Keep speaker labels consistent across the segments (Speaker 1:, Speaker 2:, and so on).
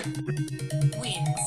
Speaker 1: Wins.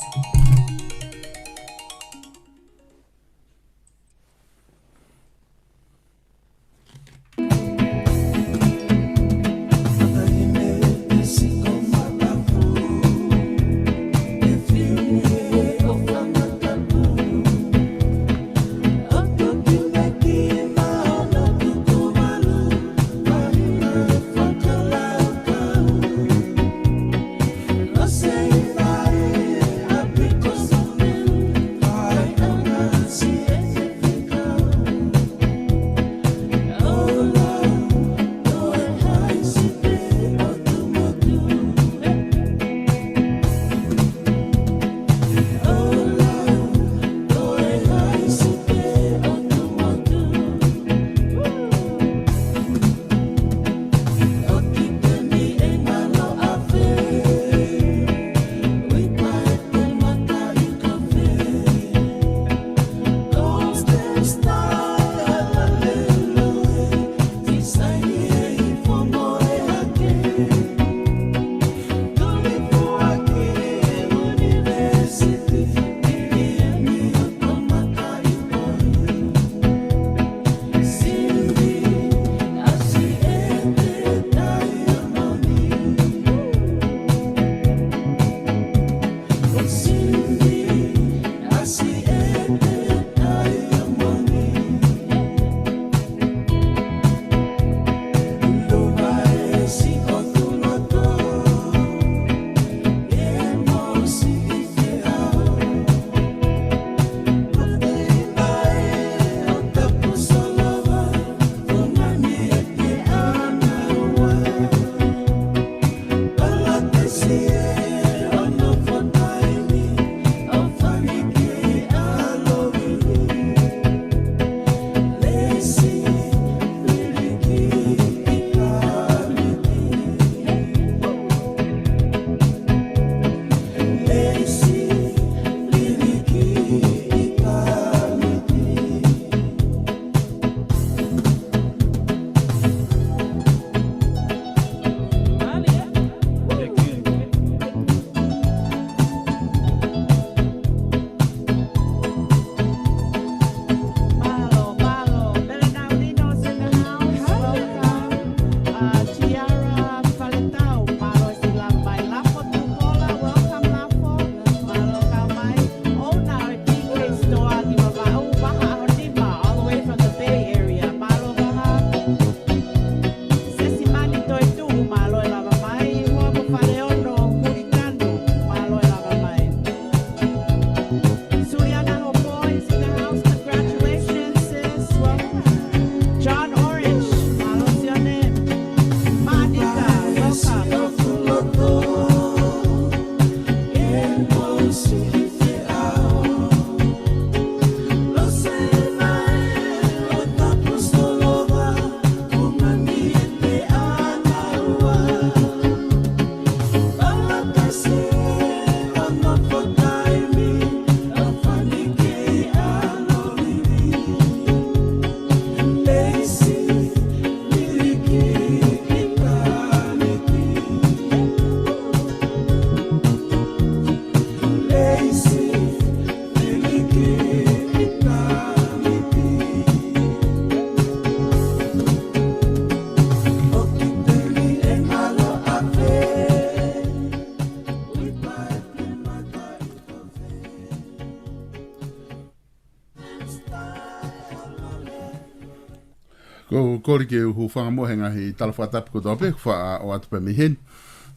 Speaker 2: Ko korike hu whanga mohenga hi talawhatapu ko tope wha o atu pe mihen.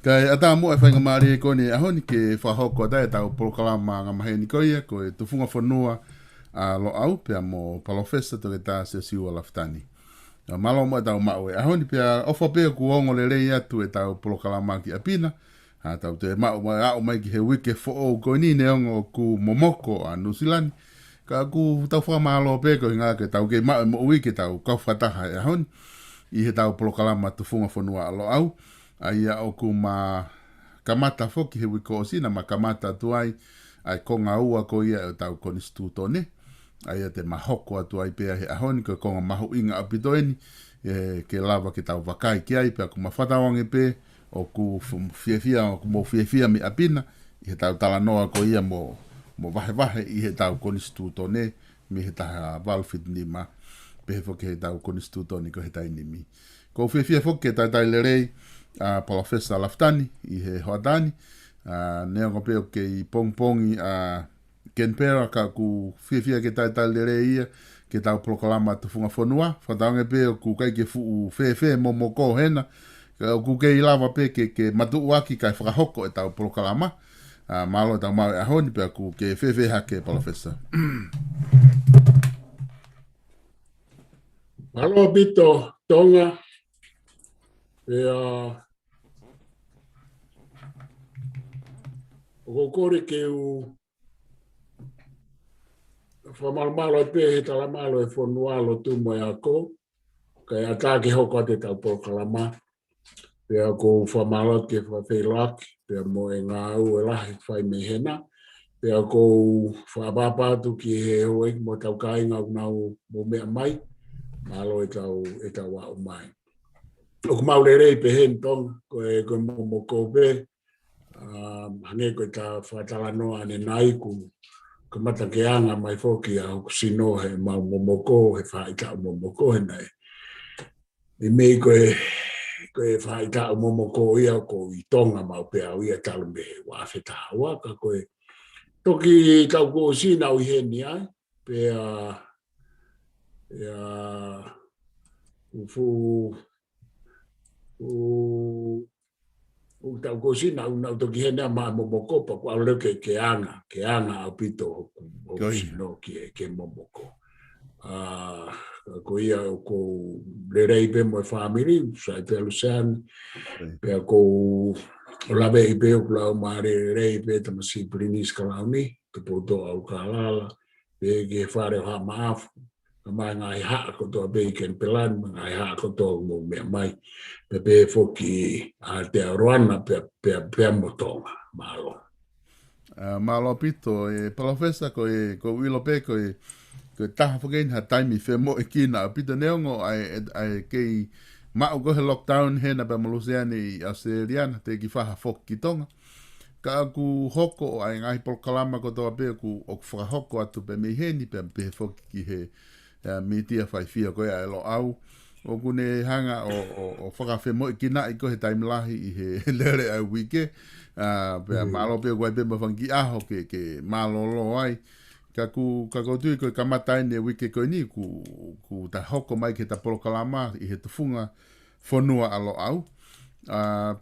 Speaker 2: Kai ata mo e whainga maari e kone ahoni ke whahoko dai tau Polokalama ngā maheni koia ko e Tufunga Fonua a lo au pia mo Palofesa to ke tā Siosiua Lafitani. Malo mo e tau mau e ahoni pia ofa pia ku ongo le rei atu e tau Polokalama ki apina. Tau te mau mai au mai ki he wike fo o koini ne ongo ku momoko a Nusilani. Ka ku tau whamalo peko hinga ke tau ke mau mo wike tau kau whataha e ahoni. I he tau Polokalama Tufunga Fonua a lo au. Ai o ku ma kamata foki he wiko o sina ma kamata tuai ai konga ua ko ia o tau konstituto ne. Ai te mahoko atu ai pea he ahoni ko konga mahu inga apitoeni ke lava ke tau wakai ki ai pea ku mawhatawange pe o ku fiefia o ku mo fiefia mi apina i he tau tala noa ko ia mo vahe i he tau konstituto ne, mi he taha Lafitani ma, pe he foke he tau konstituto ni ko he tainimi. Ko fia foke tai lerei, Palofesa Lafitani i he hoatani, nea ko peo ke i pongpongi Kenpera ka ku fia ke tai lerei ia, ke tau Polokalama Tufunga Fonua, whataonge peo ku kai ke fu fe mo ko hena, ku ke i lava pe ke matu waki kai whakahoko e tau Polokalama, malo e tau mau e ahoni pe ku ke fe hake Palofesa.
Speaker 1: Malo pito tonga e o kore ke u malo pe he tala malo e Fonua lo tu mo ya ko kai ata ke hoko te tau Polokalama pe ko malo ke felak pe mo e nga u la fai me hena pe ko papa tu ki he o mo tau kai nga mo me mai malo e tau wa mai o mau rei pe hen tong ko mo ko pe hane ko ta fatala no ane nai ku ko mata ke anga mai foki a ko sino he mau momoko he faita momoko he nei i me ko e faita momoko ia ko i tonga mau pe au ia talme wa feta wa ka ko toki tau ko sina o he ni ai pe o tau ko sina una toki he na ma momoko pa ko ale ke anga au pito o sino ke momoko ko ia ko lerei pe mo family sai pe lusan pe ko la be pe o la mare rei pe te masi prinis kalani te poto au kalala pe ke fare ha maaf mai ngai ha ko to be ken pelan ngai ha ko to mo me mai pe foki a te roana pe motonga malo
Speaker 2: Malo pito e Palofesa ko wilo pe ko taha fokein ha taimi fe mo e kina pito neongo ai kei mau ko he lockdown he na pe malusiani i Australiana te ki faha foki tonga ka ku hoko ai ngai Polokalama ko toa pe ku o whakahoko atu pe me heni pe foki ki he mi tia fai fia ko ia lo au o kune hanga o whakawhe mo i kina i ko he taimlahi i he lere au wike pe malo pe guai pe mawangi aho ke malo lo ai ka tui ko kamatai ne wike ko ni ku ta hoko mai ke ta Polokalama i he Tufunga Fonua alo au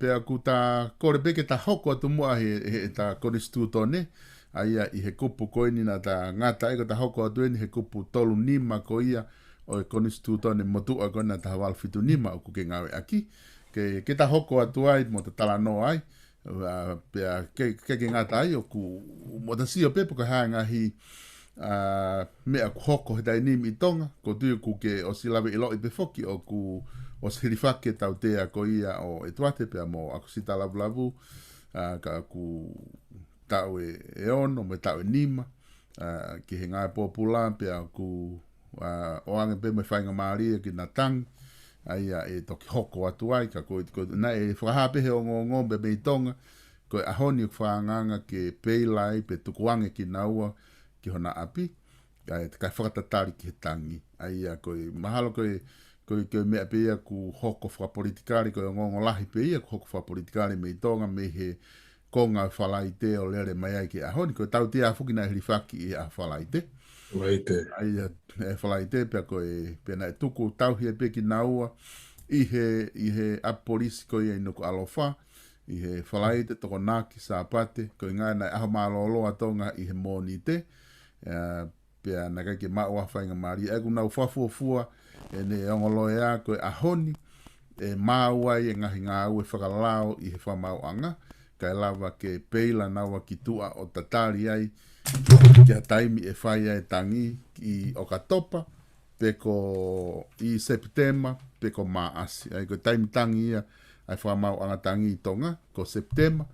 Speaker 2: pe ku ta kore pe ke ta hoko atu mua he ta konstituto ne aia i he kupu ko ni na ta ngata e ko ta hoko atu ni he kupu tolu nima ko ia o e konstituto ne motu a kona ta Lafitani ma o ku ke ngawe aki ke ta hoko atu ai mo ta tala no ai ke ngata ai o ku mo ta sio pe ko hanga hi me a hoko he dai nimi tonga ko tu ku ke o silawe ilo i pe foki o ku o sirifake tau te a ko ia o e tuate pe mo a kusita lavu ka ku tau e ono me tau e nima ki he ngai popula pe a ku o ange pe me whainga maari ki na tang ai e toki hoko atu ai ka ko na e whahape he o ngongo be me tonga ko a honi whaanganga ke peilai pe tukuange ki naua ki hona api ka whakatatari ki he tangi ai ko mahalo ko me pe ia ku hoko wha politikari ko ngongo lahi pe ia ku hoko wha politikari me tonga me he konga whalaite o lere mai ai ki a honi ko tau te a fuki na hirifaki i a whalaite ai e whalaite pe ko pe na tuku tau hi pe ki naua i he a polisi ko ia ino ko alofa i he whalaite toko naki sa apate ko inga na aho malolo atonga i he monite pe na kai ke maua whainga maari e kuna uwhafua e ne ongolo ea ko a honi e maua i ngahi ngā ue whakalao i he whamau anga kai lava ke peila naua ki tua o tatari ai kia taimi e whai ai tangi i o katopa peko i September peko maasi ai ko taimi tangi ia ai whamau anga tangi i tonga ko September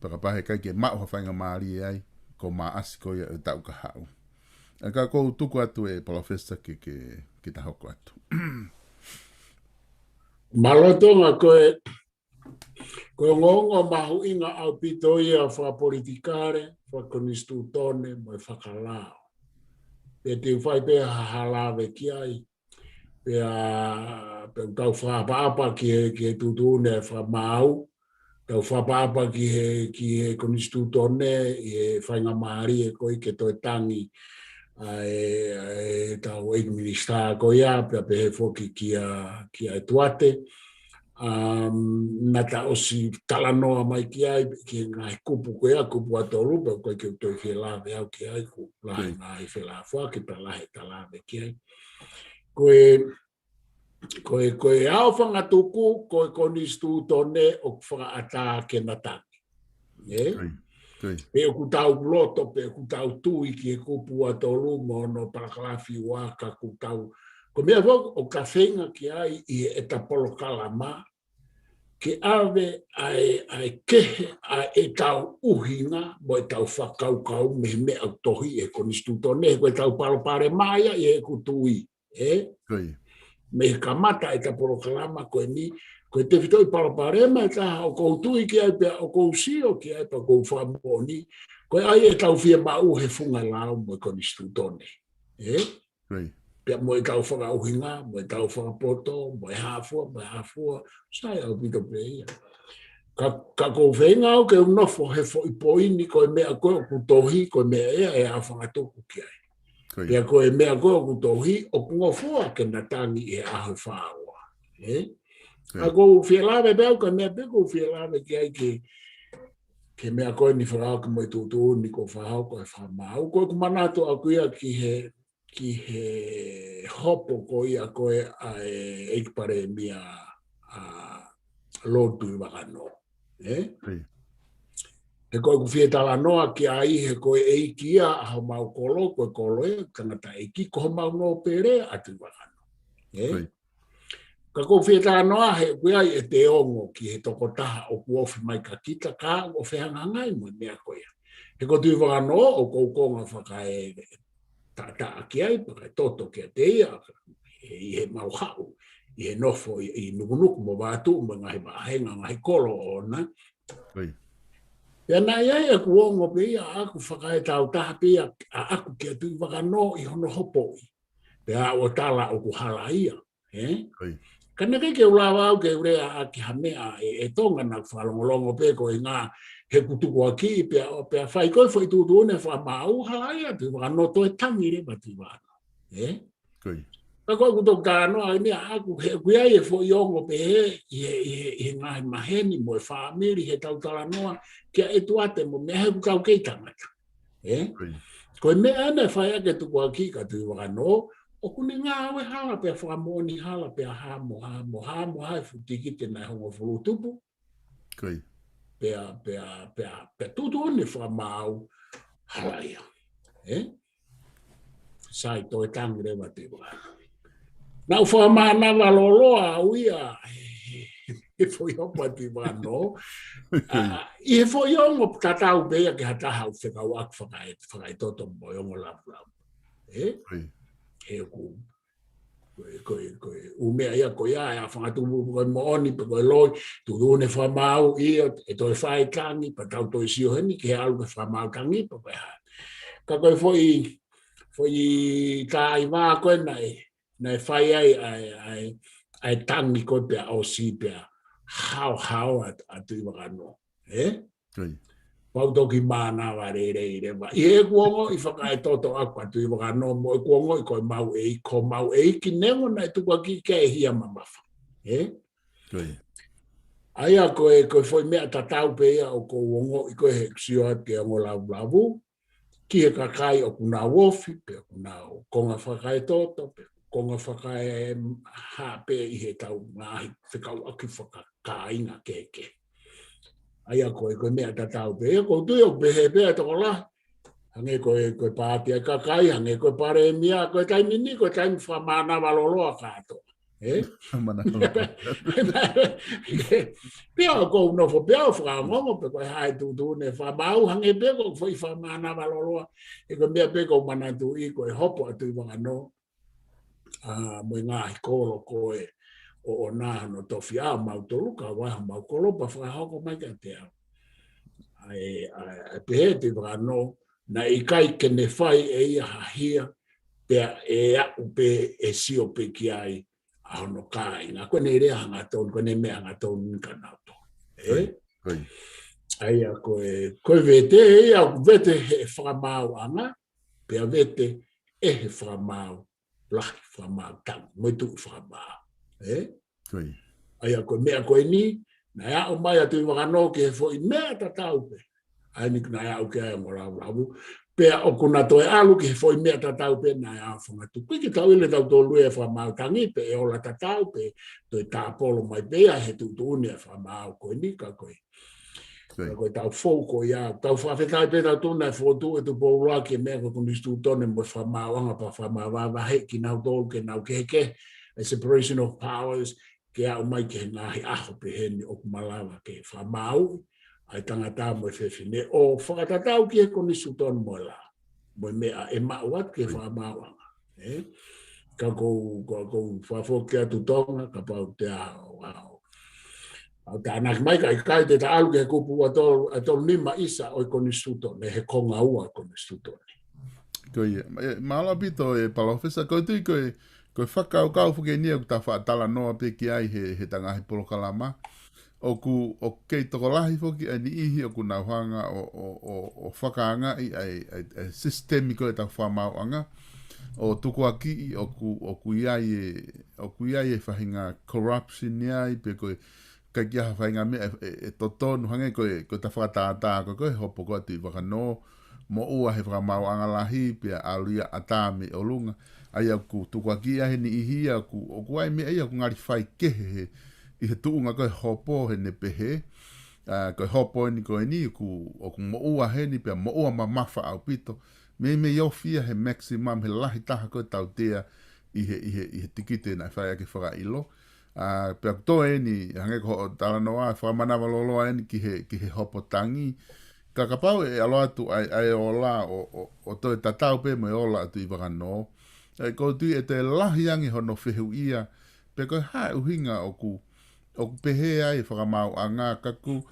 Speaker 2: peka pahe kai ke mau hawhainga maari ai ko maasi ko ia e tau ka hau e ka kou tuku atu e Palofesa ke ta hoko atu
Speaker 1: Malotonga ko Ko ngongo mahu inga au pito ia fa politikare, fa konistutone, mo whakalao. Pe te whai pe halawe ki ai, pe tau whapapa ki he tutune wha mau, tau whapapa ki he konistutone, i he whainga maari e koi ke toi tangi, tau administra ko ia, pe he whoki ki a tuate, nata osi talanoa mai ki ai ki ngai kupu ko ia kupu atolu pe ko ke to fi la ve au ki ai ku la ngai fe la fo ki pa la ta la ve ki ai ko au fanga tuku ko ni stu tone o fa ata ke nata pe ku tau loto pe ku tau tu ki kupu atolu mo no para la fi wa ka ku tau ko me o ka fenga ki ai e ta Polokalama ke ave ai kehe e tau uhinga mo e tau whakaukau me au tohi e konistutone ko e tau palopare maia e kutui me kamata e ta Polokalama ko ni ko te fitoi palopare mai ta o kou tui ki ai pe o kou sio ki ai pa kou whamoni ko ai e tau fia mau he funga lao mo e konistutone Pia mo e tau whakauhinga, mo e tau whakapoto, mo e hafua, sai au pito pe ia. Ka kou whenga au ke unofo he fo ipoini ko e mea koe o kutohi, ko e mea ea e a whangatoku ki ai. Pia ko e mea koe o kutohi, o kungofua ke natangi e aho whaua. Ka kou whialawe beo, ka mea pe kou whialawe ki ai ke mea koe ni whakau ke mo i tutu ni ko whahau ko e whamau. Ko e kumanato au kuia ki he hopo ko ia koe a eikpare mia lotu I wakano. He koe ku fie tala noa ki a he koe eiki ia a mau kolo, koe kolo tangata eiki ko mau no pere atu I wakano. Ka koe fie tala noa he koe ai e te ongo ki he toko taha o kuofi mai ka kita ka o whihangangai mo mea koe. He koe tui wakano o kou konga whakae ta ki ai pa toto ke te ia I he mau hau I he nofo I nukunuku mo wātu mo ngai mahenga ngai kolo ona Pea nai ai aku ongo pe ia aku whakae tau taha pe ia a aku ke atu wakano I hono hopo Pea o tala o kuhala ia Kana ke ulawa au ke urea a ki hamea e tonga na whalongolongo pe ko I ngā he kutuku aki pea whai koe whai tūtune wha mau halai atu wakanoto e tangi re batu wāna. Ka koe kutoku tā noa mea aku he kuiai e whai ongo pe he ngāhi maheni mo e whaamiri he tautala noa kia e tuate mo mea he kukau kei tangata. Koe mea ane whai ake tuku aki ka tui wakano o kuni ngā awe hala pea whamoni hala pea hamo hai futiki te nai hongo whulutupu. Pea tutu one whamau hala ia. Sai toi tangi rewa te wakano. Nau whamana waloloa au ia e whoiopa te wakano. I he whoiongo tatau bea ke hataha u whekau aku whakai toto moiongo lapu. He ku koe umea ia koe ia a whangatumu koe mooni pe koe loi turune whamau ia e toi whae tangi pa tau toi sioheni ke alu ke whamau tangi pa koe haa. Ka koe foi tai wā koe nei whae ai tangi koe pia au si pia hao atu I wakano. Pautoki mana wa re ba I kuongo I whakae toto aku atu I wakano mo kuongo I koe mau ki nengo na tu ki ke hia mamafa Aia koe foi mea tatau pe ia o ko wongo I koe he ksio ke ngo lavu ki he kakai o kuna wofi pe kuna konga whakae toto pe konga whakae ha pe I he tau ngahi whikau aki whakakainga keke Aia koe mea tatau pe ko tui o pehe pea toko la hange koe pātia kakai hange koe pare mia koe taimini koe taimi whamana waloloa kato pea o kou nofo pea o whakangongo pe koe hae tutune whamau hange pe ko foi whamana waloloa e koe mea pe ko manatu I koe hopo atu I wakano mo ngā hikolo koe o nā no tofi a mau toluka waha mau kolopa whakahoko mai ka te au. Ai pehe te whanau na i kai kene whai e ia hahia pea e au pe e sio pe ki ai a hono kai. Ngā koe ne rea hanga tonu, koe ne mea hanga tonu ka nau tonu. Ai a koe vete e ia vete he whamau anga, pea vete e he whamau, lahi whamau tangu, moitu whamau. Ai a koe mea koe ni, na ia o mai atu i wakano ke he fo i mea tatau pe. Ai ni na ia o ke ai morau rabu. Pea o kuna toe alu ki he fo i mea tatau pe na ia whangatu. Kui ki tau ile tau tolu e whamau tangi pe e ola tatau pe, toi tā polo mai pea he tutuuni e whamau koe ni ka koe. Koe tau fōko ia, tau whawhetai pe tau tūna e fōtu e tu pōrua ki mea ko kunistu tone mo whamau anga pa whamau wawahe ki nau tolu ke nau keheke, a separation of powers, ke au mai ke ngahi aho pe heni o kumalawa ke whamau, ai tangata mo whewhine, o whakatatau ki e kunistu tone mo la, mo mea e mauat ke whamau anga. Ka kou whawhoki atu tonga, ka pau te aho, ta anak mai kai te ta alu ke kupu atol nima isa o konistu tone, he konga ua konistu tone.
Speaker 2: Koe, maala pito e Palofesa, koe tui koe whakau kau whuke nia ku ta whaatala noa pe ki ai he tangahi Polokalama. O kei toko lahi whoki ai ni ihi o ku nauhanga o whakaanga i ai sistemiko e ta whamau anga. O tuku aki o ku iai e whahinga corruption iai pe koe kai kia hawhainga mea e totonu hange koe ta whakatātā koe hopo koe tui wakano mo ua he whakamau anga lahi pia aluia atame o lunga ai au ku tukua kia he ni ihia o ku ai mea ia ku ngari whai kehe i he tuunga koe hopo he ne pehe koe hopo ni koe ni o ku mo ua he ni pia mo ua mamafa au pito me iofia he maximum he lahi taha koe tautea i he tikite na whai ake whaka ilo. Pea kutoe ni hange ko talanoa whamanawa loloa ni ki he hopo tangi. Ka kapau e alo atu ai ola o toi tatau pe mo ola atu i wakano. Ko tui e te lahiangi hono whehu ia. Pe koe hae uhinga o ku pehe ai whakamau anga. Kaku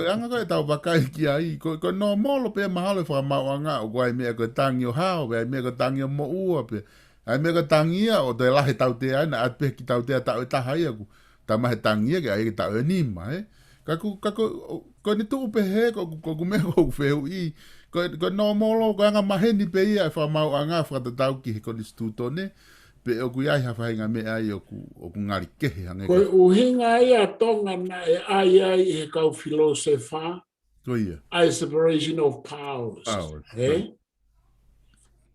Speaker 2: anga koe tau wakai ki ai. Ko no molo pe mahalo whakamau anga. O koe mea koe tangi o hao. Ai mea koe tangi o mo ua pe. Ai mea ka tangia o te lahe tautea na atpe ki tautea tau e taha ia ku. Ta mahe tangia ke ai tau e nima, Ko ni tuu pehe ko mea ko wheu i. Ko no molo ko anga maheni pe ia e whamau anga whakatatau ki he konistu tone. Pe o ku iai hawhainga mea ai o ku ngari kehe.
Speaker 1: Ko uhinga ia tonga na e ai he kau filosofa.
Speaker 2: Ko ia.
Speaker 1: Ai separation of powers.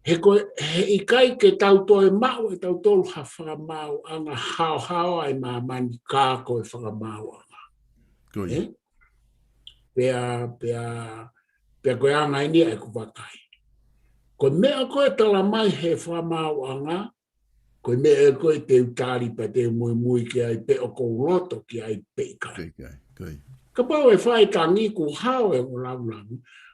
Speaker 1: He i kai ke tau toe mau e tau tolu ha whakamau anga hao ai mani kā koe whakamau anga.
Speaker 2: Koe.
Speaker 1: Pea koe anga inia e ku wakai. Koe mea koe tala mai he whakamau anga, koe mea koe te utari pa te mui ki ai pe o kou loto ki ai pe kai. Ka pau e whai tangi ku hao e o lau.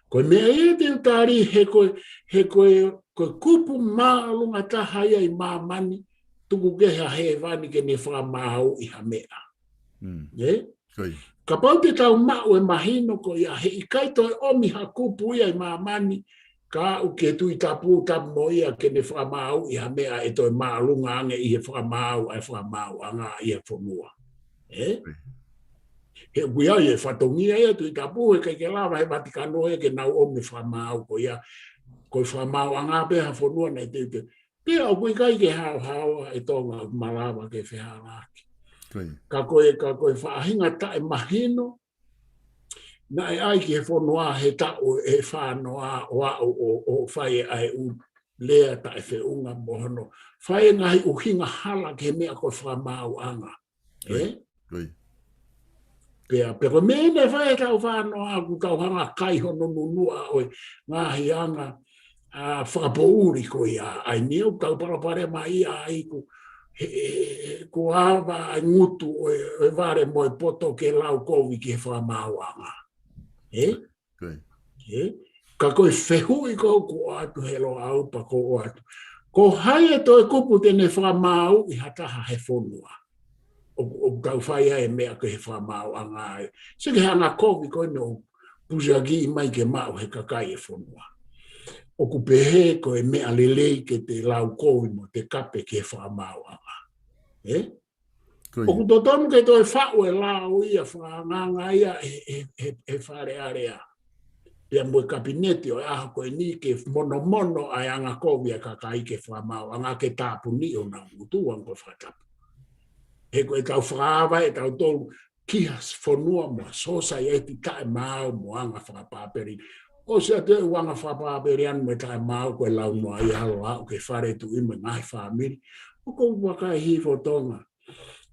Speaker 1: Koe mea e te utari he koe kupu maalunga taha ia i mamani tuku keha he vani ke ne whakamau i ha mea. Ka pau te tau mau e mahino ko ia he i kaito e omi ha kupu ia i mamani ka u ke tui tapu mo ia ke ne whakamau i ha mea e toi maalunga ange i he whakamau anga i he Fonua. He uia i e whatongia ia tui tapu e ke lawa he Vatikano e ke nau omi whakamau ko ia koe whamau anga peha Fonua nei te. Pea o koe kai ke hao e tonga malawa ke whiharaki. Ka koe whaahinga tae mahino, na e ai ki he Fonua he tau e whanoa o whae ai u lea tae whiunga mohono. Whae ngahi uhinga hala ke mea koe whamau anga. Pea koe mene whae tau whanoa ku tau hanga kai hono nunua oe ngahi anga whakapouri ko ia, ai neo tau parapare mai ai ku hawa ai ngutu o vare moe poto ke lau kovi ki he whamau anga. Ka koe whehui ko atu helo au pa ko atu. Ko hai e toi kupu tene whamau i hataha he Fonua. o tau whai e mea ke he whamau anga e. Se ke hanga kovi koe no pusiagi mai ke mau he kakai e Fonua. O ku pehe ko e mea lelei ke te lau kovi mo te kape ke he whamau anga. O ku totonu ke toi whau e lau ia whanganga ia he whare area. Pia mwe kabineti o aha koe ni ke mono ai anga kovi e kakai ke whamau anga ke tāpu ni o na utu ang koe whatapu. He koe tau whaawa e tau tolu kias Fonua mo sosa e ti tae mau mo anga whakapaperi. O se te wanga whakapaperi anu me tae mau koe lau noa i halo au ke whare tu ime ngai whamiri. O kou wakai hifo tonga.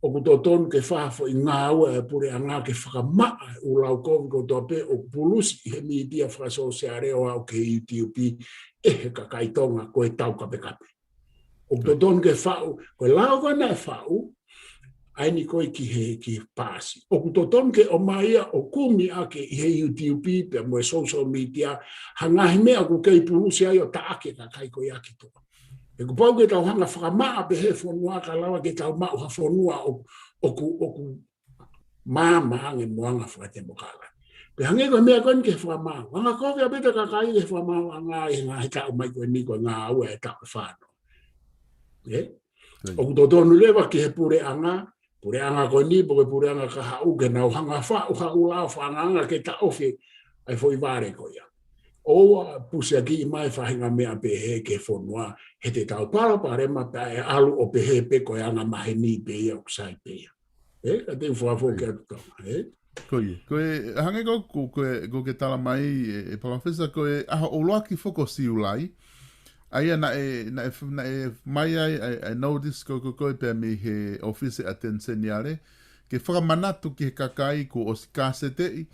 Speaker 1: O kuto tonu ke whafo i ngā ua e pure a ngā ke whakamaa u lau kovi ko tope o pulusi he miitia whakasose reo au ke UTUP e he kakaitonga koe tau kape. O kuto tonu ke whau, koe lau koe nai whau, aini koe ki he pasi. O kuto tonu ke o maia o kumi ake i he UTUP pe mo social media, hangahi mea ku kei pulusi ai o taake kakai koe ake toa. E ku pau ke tau hanga whakamaa pe he Fonua ka lawa ke tau mau ha Fonua o ku māma hange moanga whakatemokala. Pe hange koe mea koe ke whakamau. Wanga koe a beta kakai ke whakamau a ngā e ngā he tau mai koe ni koe ngā aua e tau whāno. O ku totonu lewa ki he pure anga koe ni po ke pure anga ka hau ke nau hanga whau hau lau whanganga ke ta ofi ai fo i vare koe ia. Oa pusia ki mai whahinga mea pe he ke Fonua he te tau parapare ma pe e alu o pe he pe koe anga mahe ni pe ia o kusai pe ia. Ka te whafo ke atu tonga.
Speaker 2: Koe hange ko ke tala mai e Palofesa koe aha oloaki foko Siulai. Aia na e mai ai notice ko pe me he office attenzioniale ke whakamanatu ki he kakai ko o si kāsetei.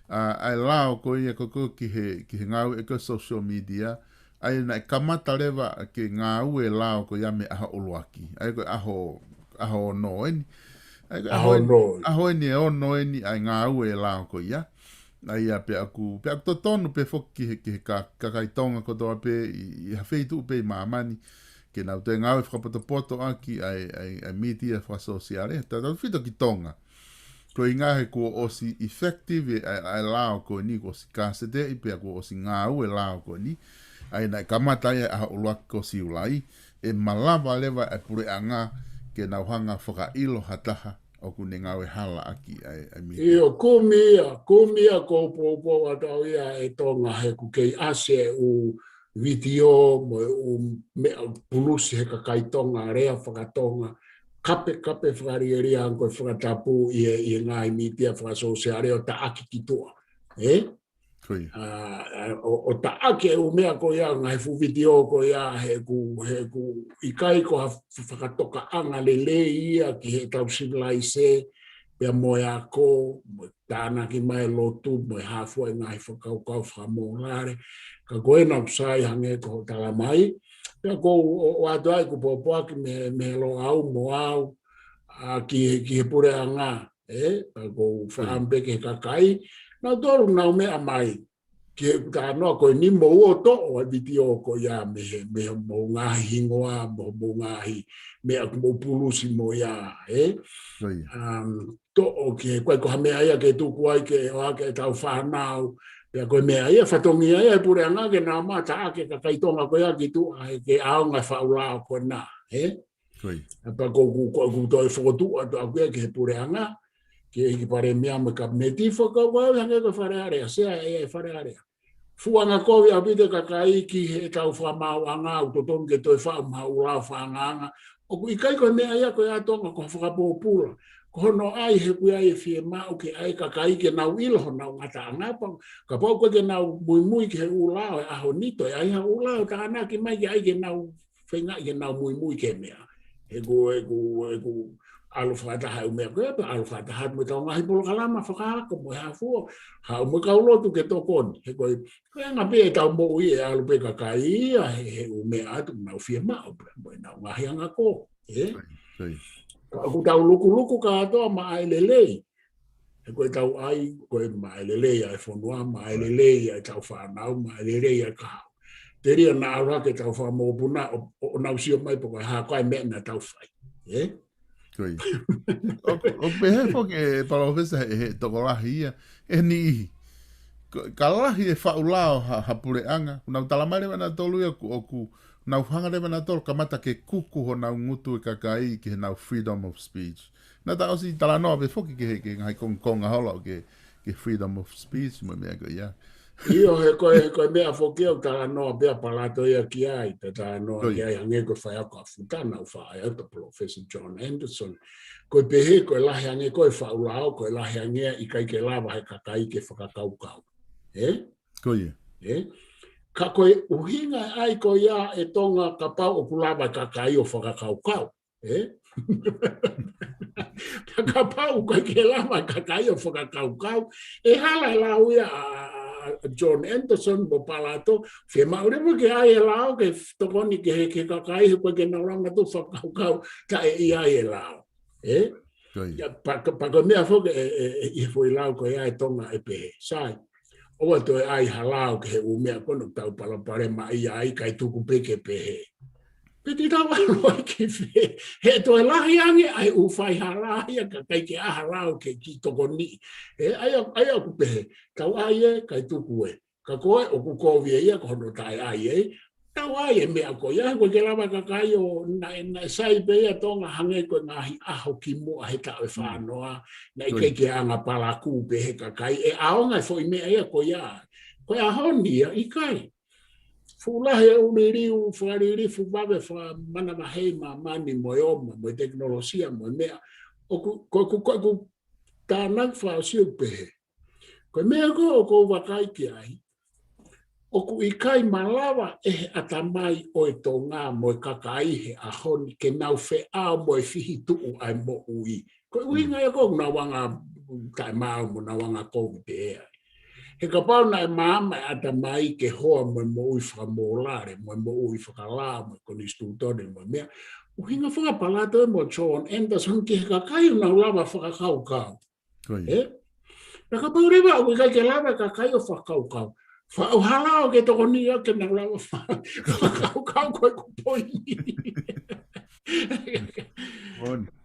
Speaker 2: Ai lao ko ia ko ki he ngau e ko social media ai na kamata lewa ke ngau e lao ko ia me aha oloaki ai ko aho no en ai aho ni o no en ai ngau e lao ko ia ai pe aku tonu pe fok ki kai tonga ko do pe i ha feitu pe mamani ke na te ngau e whakapoto aki ai media fa sociale ta fito ki tonga ko inga he ko osi effective ai lao ko ni ko si kasete i pe ko osi ngā ue lao ko ni ai na kamata ia a uluaki ko Siulai e malava lewa e pure anga ke na hanga whaka ilo hataha o kune ngā ue hala aki ai mi.
Speaker 1: Io kumia ko popo atau ia e tonga he ku kei ase u video mo me pulusi he kakai tonga rea whakatonga kape whakarieri ang koe whakatapu i ngai mitia whakasose o ta aki ki toa. O ta aki e umea ko ia ngai fu video ko ia he ku ikai ko whakatoka anga lele ia ki he tau Siulai se pia moe ako, mo tāna ki mai lotu, mo hafua i ngai whakaukau whakamorare. Ka koe na usai hange ko tala mai. Pea ko o atu ai ku popoaki me lo au mo au ki he pure a ngā. Ko whaampe ke kakai. Nā toru nau mea mai. Ki tā noa koe ni mo o to o video ko ia me mo ngahi hingoa, mo ngahi mea mo pulusi mo ia. To o ki koe ko hamea ia ke tuku ai ke o ake tau whanau. Pea koe mea ia whatongi ai pure a ngā ke nā mata ake ka kaitonga koe aki tu ai ke aonga whaulao koe nā. Pa ko toi whakotu atu a koe ke pure a ngā. Ke iki pare mea me kabineti whakawau hange koe whare area. Sea e whare area. Fuanga kovi a pite kakai ki he tau whamau a ngā utotonu ke toi whaumau whaanganga. O ku ikai koe mea ia koe atonga ko whakapopula. Kono ai he kui ai fie mau ke ai kakai ke nau iloho nau ngata angapang. Ka pau koe ke nau mui ke he ulao e aho nito. E ai ha ulao ta anaki mai ke ai ke nau whenga ke nau mui ke mea. E ku alu whakataha umea koe pa alu whakataha mo tau ngahi Polokalama whakahaka mo hea fua. Ha ume kaulotu ke tokoni. He koe nga pe tau mo i e alu pe kakai ia he umea atu nau fie mau. Mo e nau ngahi anga ko. Aku tau luku ka atoa ma ai lelei. E koe tau ai, koe ma ai lelei ai Fonua, ma ai lelei ai tau whanau, ma ai lelei ai kahau. Te ria na aura ke tau whamopuna o nau sio mai po koe haa koe mea na tau whai.
Speaker 2: Koi. O pehe fo ke Palofesa he tokolahi e ni kalahi e whaulao hapureanga. Nau talamare wana tolu ia ku nau hangare wana tolu kamata ke kuku ho nau ngutu e kakai ke nau freedom of speech. Na ta osi talanoa be foki ke ngai konga hola ke freedom of speech mo mea ko ia.
Speaker 1: Io he koe mea foki au talanoa bea palato ia ki ai, te talanoa ki ai hange koe whai ako a futana u whaai au ta Professor John Anderson. Koe pehe koe lahi ange koe whaulao, koe lahi angea i kai ke lava he kakai ke whakakaukau.
Speaker 2: Koe.
Speaker 1: Ka koe uhinga ai koe ia e tonga ka pau o kulava kakai o whakakaukau. Ka pau koe ke lava kakai o whakakaukau. E hala e lau ia John Anderson mo palato, fe maurema ke ai e lau ke tokoni ke kakai koe ke nauranga tu whakakaukau ka e ia e lau. Pa koe mea whoke e fwoi lau koe ai tonga e pehe. Sai. Oa toi ai halau ke he umea kono tau palapare ma ia ai kai tuku peke pehe. Peti tau aloi ke fe. He toi lahi ange ai ufai halai ka kai ke a halau ke ki toko ni. Ai aku pehe. Tau ai e kai tuku e. Ka koe o ku kovia ia kono tai ai e. Tau ai e mea ko ia koe ke lava ka kai o na sai pe ia tonga hange koe ngahi aho ki mua he tau e whanoa. Na i ke anga pala ku pehe ka kai. E aonga fo i mea ia ko ia. Koe ahoni ia i kai. Fulahe umiriu, fuariri, fuvawe, mana mahei ma mani mo ioma, mo teknolosia, mo mea. Koe tānang whao siu pehe. Koe mea ko o ko wakai ki ai. Oku i kai malawa e atamai o e tō ngā mo e kakai he ahoni ke nau wheao mo e whihi tuu ai mo ui. Koe uinga e kou na wanga tai mau mo na wanga kou te ea. He ka pau na e maama e atamai ke hoa mo e mo ui whakamolare, mo e mo ui whakalā, mo e koni stūtone mo e mea. Uinga whakapalato e mo John Anderson ke he kakai o na ulawa whakakaukau. Na ka pau rewa o kai ke lawa kakai o whakaukau. Whao halao ke toko ni a ke na lawa whakau koe kupoini.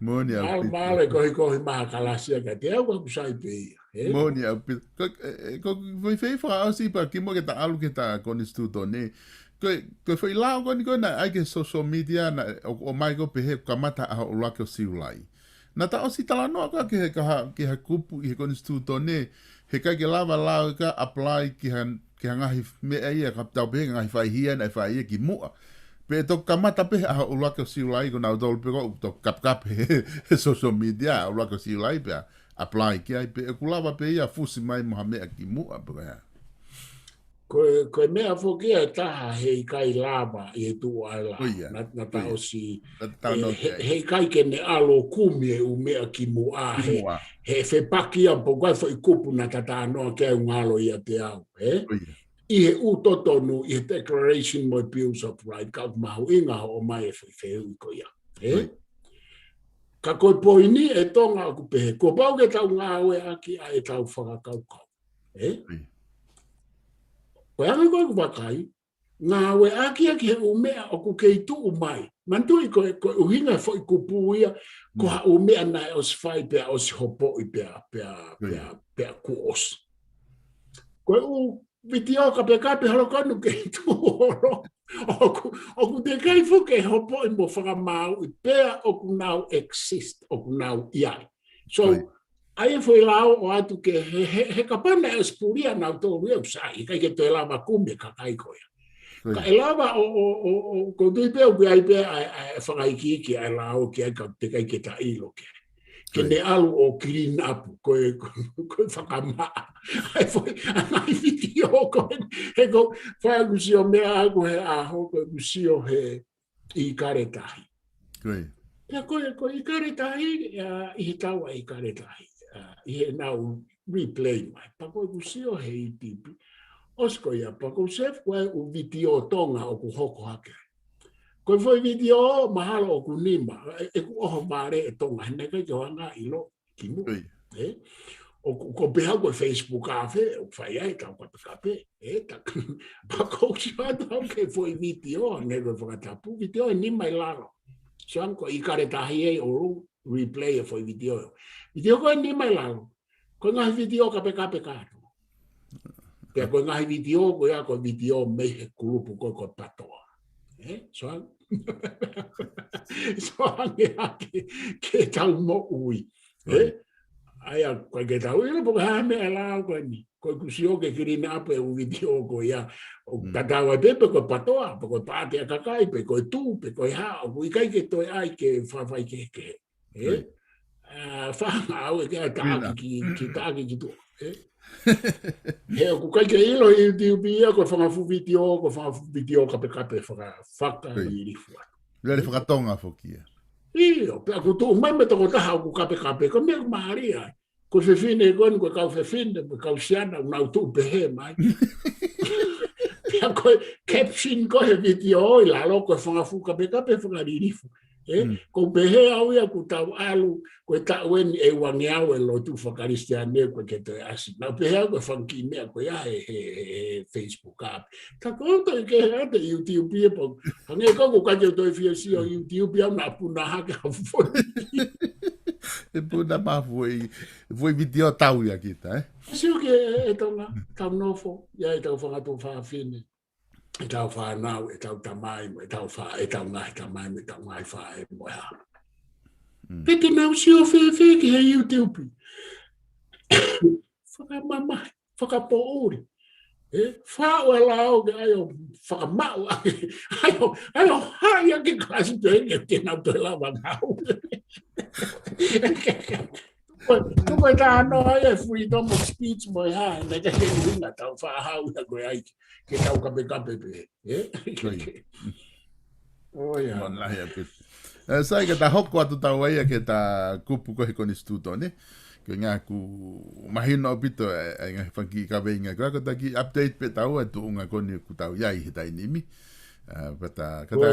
Speaker 2: Moni au pita.
Speaker 1: Male kohi maha kalasia ka te au aku sai pe.
Speaker 2: Moni au pita. Ko fei whao si pa ki mo ke ta alu ke ta koni stuto ne. Ko fei lao koni na ai ke social media na o mai ko pehe kamata a o lake o Siulai. Na ta o si tala noa ka ke he kupu i he koni stuto ne. He kai ke lava lao ka apply ki ngahi mea ia ka tau pehe ngahi whai hia na whai ia ki mua. Pe to kamata pehe a o lake o Siulai ko na o dolu pe ko to kap he social media o lake o Siulai pe apply ki ai pe ku lava pe ia fusi mai moha mea ki mua pe ka.
Speaker 1: Koe mea whoki e taha hei kai lava i e tuu ai la. Na tau si hei kai ke ne alo kumi e u mea ki mua he whepaki a po kai whai kupu na tata anoa ke au ngalo i a te au. I he u totonu i he Declaration mo Bills of Rights ka mahu inga ho o mai e whewhi ko ia. Ka koe poini e tonga aku pehe. Ko pau ke tau ngā oe aki a e tau whakakaukau. Koe anga koe ku wakai, ngā oe aki he umea o ku kei tu umai. Mantui koe uhinga fwoi kupu ia, ko ha umea nai o si whai pia o si hopo i pia kuos. Koe u vitioka pe kape halokanu kei tu oro. Oku te kai fuke hopo i mo whakamau i pea oku nau exist, oku nau iai. So, ai foi lao o atu ke he kapana e spuria nau tō riau sai, kai ke te lava kume ka kai koia. Ka e lava o tui pea upi ai pea e whakaiki ai lao ki ai ka te kai ke ta ilo ke. Ke ne alu o clean up koe whakamaa. Ai foi, anai video koe, he ko whai kusio mea aku he aho, koe kusio he i karetahi. Pea koe i karetahi, i he taua i karetahi. I he nau replay mai. Pa koe kusio he i tipi. Osko ia, pa koe sef koe u video tonga o ku hoko hake. Koe foi video mahalo o ku nima, e ku oho mare e tonga, hene kai ke wanga ilo ki mu. O ko beha koe Facebook afe, o whai ai tau kata kape, pa koe sio atau ke foi video, ne koe whakatapu, video e nima i laro. Soan ko i karetahi e o ru, replay foi video. Video ko ni mai lalo. Ko nga video ka pe. Pe ko nga video ko ya ko video me he grupo ko patoa. So ke tal mo ui. Aya ko ke tal ui po ha me ala ko ni. Ko kusio ke kirina pe un video ko ya o tatawa pe ko patoa ko pate ka kai pe ko tu pe ko ha o kai ke to ai ke fa ke fa au ke ta ki tu ko kai ke ilo YouTube ko fa fu video ka pe fa i fu
Speaker 2: le fa tonga fokia
Speaker 1: io pe ko tu mai me to ta ko ka pe ko me maria ko fe fine ko ka fe fine ko siana na tu pe he mai ko caption ko he video la lo ko fa fu ka pe fa ri fu ko pe he au ya ku ta alu ko ta wen e wangea we lo tu fa kristiane ko ke to asi na pe he ko fa ki me ko ya he Facebook app ta ko to ke ha te YouTube po ne ko ka je to fi si YouTube ya na pu na ha ka fu
Speaker 2: e puna ma voi video tau ya kita
Speaker 1: Sio ke e tonga tau nofo ya e tau fa tu fa fine e tau fa na e tau tamai e tau fa e tau ngai tamai e tau ngai fa e mo ha Pete na sio fe ke YouTube fa mama fa po ori fa o lao ga yo fa ma ayo ha ya ke klase de na to la va Tu vai dar a freedom of speech boy ha na ke na tau fa ha u ko ai ke tau ka pe oh ya
Speaker 2: wallahi ya pit sai ke ta hokko atu tau ai ke ta kupu ko hikoni stuto ne ke nga ku mahino pito nga fanki ka venga ko ta ki update pe tau atu nga koni ku tau yai hitai nimi pata
Speaker 1: kata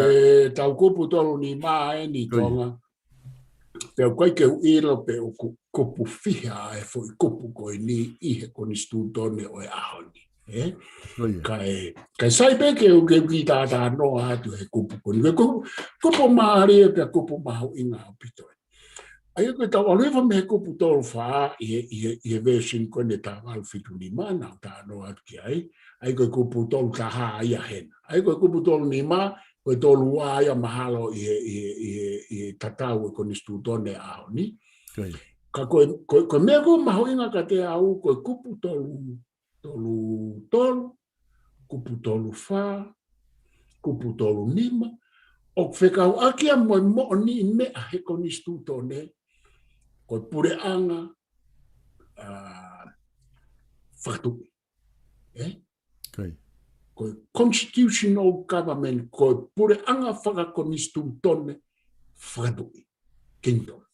Speaker 1: tau kupu tolu ni ma ni tonga Pe koe ke uilo pe o kupu fiha e foi kupu koe ni I he koni stutone o e ahoni. Kai sai pe ke ki tātā noa atu he kupu koni. Kupu maari e pe kupu mahu inga o pito. Ai koe tau aluewa me he kupu tolu whaa I he version kone tā walu fitu ni mana tā noa atu ki ai. Ai koe kupu tolu tā haa ia hena. Ai koe kupu tolu ni maa ko tolu ia mahalo I tatau ko ni stutone ahoni ka ko me ko mahoinga ka te au ko kupu tolu kupu tolu fa kupu tolu nima o fekau akia mo ni me a he ko ni stutone ko pure anga fatu ko constitutional government ko pure anga whaka konistu tone whakatui, kingdom.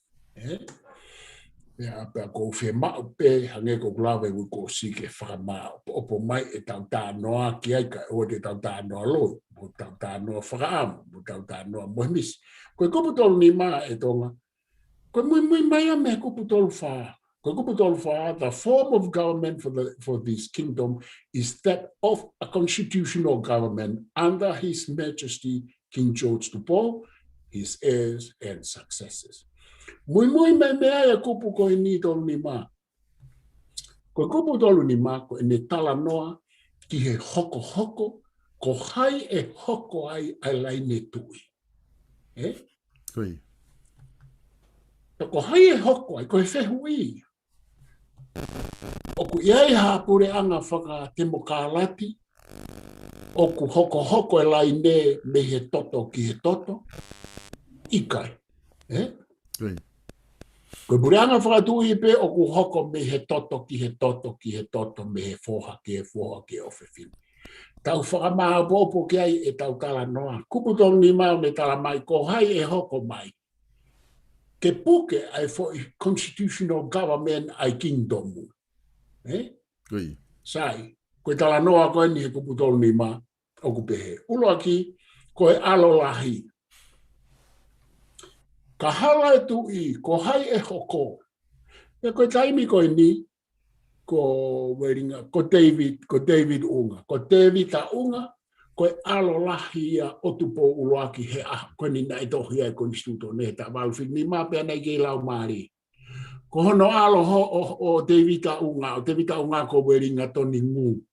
Speaker 1: Pea ko whe mao pe hange ko glawe ui ko sike whakamao. Opo mai e tau tā noa ki aika, o te tau tā noa loi, mo tau tā noa whakaamu, mo tau tā noa mohimisi. Ko kupu tolu ni maa e tonga, ko mui mai a me kupu tolu whaa. The form of government for this kingdom is that of a constitutional government under His Majesty King George II, his heirs and successors. Mui me mea e kupu ko ni tolu ni ma. Ko kupu tolu ni ma ko ne tala noa ki he hoko ko hai e hoko ai lai ne tui.
Speaker 2: Koi.
Speaker 1: Ko hai e hoko ai ko he whehui. O ku iai hapure anga whaka temo kālati, o ku hoko e lai ne me he toto ki he toto, ikai. Ko pure anga whakatui pe o ku hoko me he toto ki he toto me he foha ki o whiwhini. Tau whakamaha popo ki ai e tau tala noa. Kupu tonu ni mau ne tala mai, ko hai e hoko mai. Ke puke ai for constitutional government ai kingdomu. Sai, koe tala noa koe ni he kupu tolu ni ma o kupehe. Ulo aki, koe alo lahi. Ka hala e tu I, ko hai e hoko. E koe taimi koe ni, ko David unga. Ko David ta unga, koe alo lahi ia otupo uloaki he koe ni nai tohi ai koe nistuto ne ta valfi ni mapea nei ke lau maari. Ko hono alo o te vita unga ko weringa toni ngu.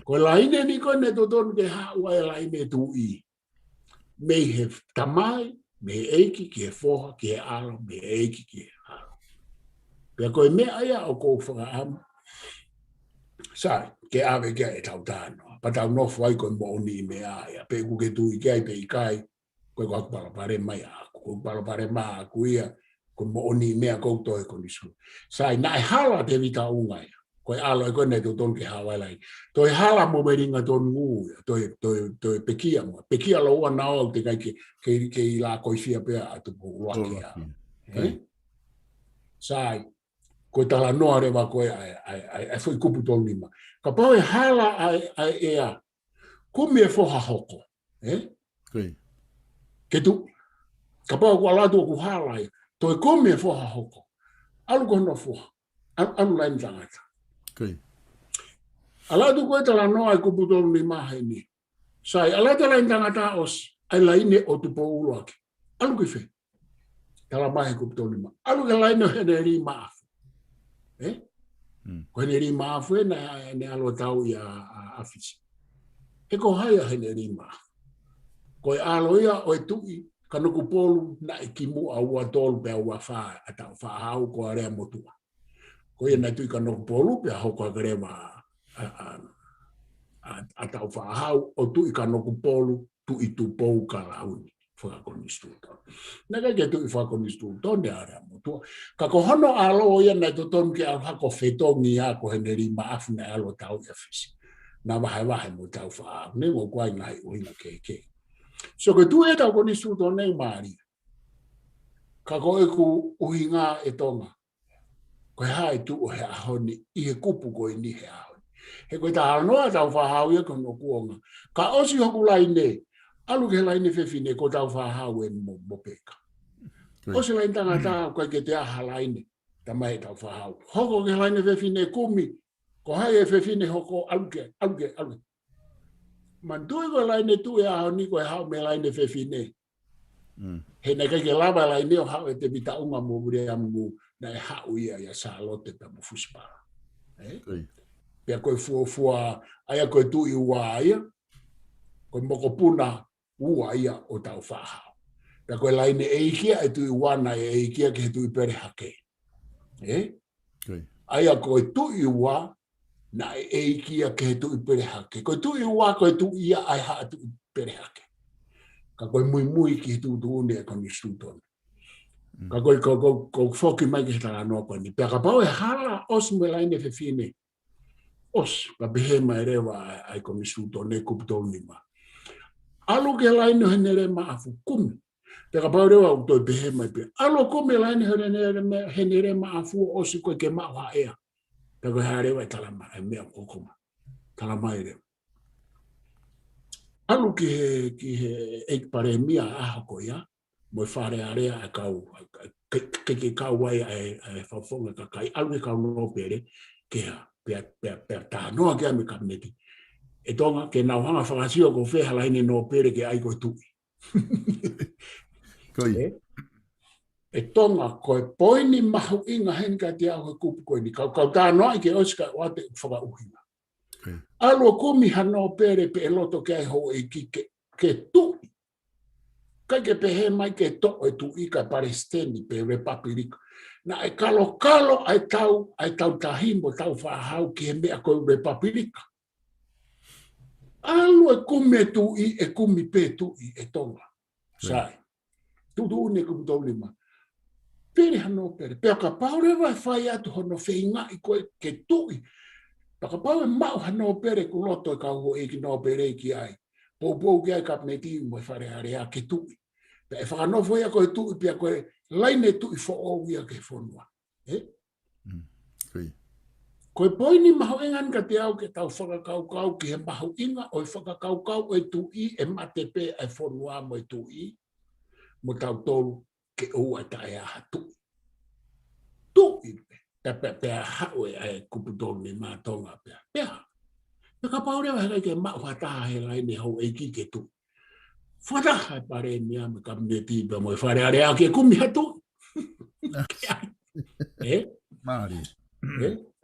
Speaker 1: Ko laine ni koe ne toton ke haua e laine tui. Mei he tamai, me he eiki ki he foha, ki he alo, me he eiki ki he alo. Pea koe mea aia o kou whakaamu. Sai, ke awe kia e tau tānoa. Pa tau nofu ai koe mo ni me aia. Pe ku ke tui kia i pe ikai, koe kua palapare mai aku. Koe palapare mai aku ia, koe mo ni mea koutoe konisu. Sai, na e hala te vita unga ia. Koe alo e koe ne tu ton ke hawalai. Toi hala mo meringa ton ngu ia. Toi pekia mo. Pekia lo ua nao te kai ke i la koi fia pea atu po uaki ia. Sai, koe tala noa rewa koe ai fui kupu tolnima. Ka pau e hala ai ea, kumi e foha hoko. Ke tu, ka pau kua latu ku hala ia, toi kumi e foha hoko. Alu kono foha, alu lain tangata. Alatu koe tala noa ai kupu tolnima hai ni. Sai, alata lain tangata os, ai laine o tupo uloaki. Alu kife, tala mahi kupu tolnima. Alu ke laine hene ri maa. Ko hene ri maafu e ne alo tau ia afisi. E ko haia hene ri maafu. Ko e alo ia o e tui kanuku polu na e kimu a ua tolu pe a ua faa a tau faa hau ko a rea motua. Ko ia na tui kanuku polu pe a hau ko a grema a tau faa hau o tui kanuku polu tui tu pou ka launi. Whakakonistuto. Naka ke tui whakakonistuto ne a rea motua. Ka ko hono alo ia na tuton ki a hako whetongi a ko hene ri maafu na alo tau ia fisi. Na wahe mo tau wha ne mo kwai ngai uhinga keke. So ke tu e tau konistuto nei maari. Ka ko e ku uhinga e tonga. Ko he hae tu o he ahoni i he kupu ko ni he ahoni. He koe ta hanoa tau wha hau ia kono kuonga. Ka osi hoku laine alu ke laine fefine ko tau wha hau e mo peka. Osi laine tangata koe ke te aha laine tamai tau wha hau. Hoko ke laine fefine kumi. Ko hai e fefine hoko aluke. Mantui ko laine tu e ahoni ko e hau me laine fefine. He ne ke lava laine o hau e te vita unga mo ure amu na e hau ia sa lote pe mo fuspara. Pea koe fua aia koe tu i ua aia. Koe moko puna ua ia o tau whahau. Pea koe laine eikia e tu i wana e eikia ke tu i pere hake. Aia koe tu i ua na e eikia ke tu i pere hake. Koe tu i ua koe tu ia ai haa tu i pere hake. Ka koe mui ki tu une e koni stutone. Ka koe ko foki mai ki tala noa koe ni. Pea ka pau e hala os me laine fefine. Os, ka behe mai rewa ai koni stutone kuputoni ma. Alo ke laine henere maafu kumi. Te ka pau rewa utoi behe mai pe. Alo kumi laine henere maafu osi koe ke maua ea. Te koe harewa e talama e mea kokoma. Talama e rewa. Alo ki he eik pare mia aho ko ia. Moi whare area a kau. Ke kau wai e whawhonga ka kai. Alo ke kau no pere. Ke ha. Pea tā noa kia me kabineti. E tonga ke nau hanga whakasio ko wheha laine no pere ke ai koe tui. E tonga koe poini mahu inga henka te au he kupu koe ni. Kau tā noa ke oska wate whakauhinga. Alo kumi hano pere pe e loto ke ai ho e ki ke tui. Kai ke pehe mai ke to e tui ka Palestini pe Republika. Na e kalo ai tau tahimbo tau whahau ki he mea koe Republika. Alo e kumi tui e kumi pe tui e tonga. Sai. Tutu une kupu taulima. Pere hano pere. Pea ka paure vai whai atu hono whinga i koe ke tui. Pea ka paure mau hano pere ku loto e kau ho eki no pere ki ai. Pou ki ai kapneti mo e whare area ke tui. Pea e whakanofo ia koe tui pea koe laine tui fo o ia ke Fonua. Koe poini mahu engan ka te au ke tau whakakaukau ki he mahu inga o i whakakaukau e tui e mate pe e Fonua mo e tui. Mo tau tolu ke ua tae aha tui. Tui pe hau e kupu tolu ni mātonga pea. Pea. ka paure wa ke ma wa ta he lai ne ho e ki ke tu fata ha pare mi am ka me ti ba mo fare are a ke ku mi tu
Speaker 2: Mari.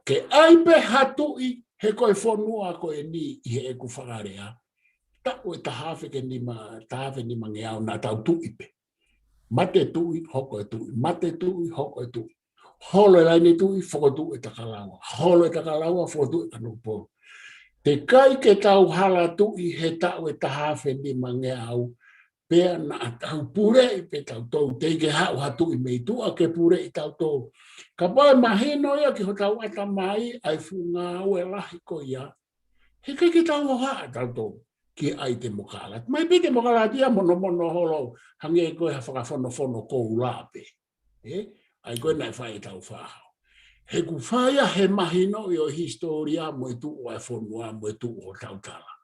Speaker 1: Ke ai pe hatu i he koe Fonua ko e ni i he e ku whakarea. Ta o e tahawe ke ni ma, tahawe ni ma ngeau na tau tui pe. Mate tui, hoko e tui. Mate tui, hoko e tui. Holo e laini tui, whoko tui e takalaua. Holo e takalaua, whoko tui e kanupo. Te kai ke tau hala tui he tau e tahawe ni ma ngeau. Pea na tau pure i pe tau tau. Te ke hau hatu i mei tua ke pure i tau tau. Ka poe mahino ia ki ho tau ata mai ai funga o e lahi ko ia. He kai ki tau o haa tau tau ki ai te mokalat. Mai pi te mokalat ia mono mono holo hangi e koe ha whakafono fono kou lape. Ai koe nai whai tau whahau. He ku whaia he mahino i o historia mo e tu o e Fonua mo e tu o tau tala.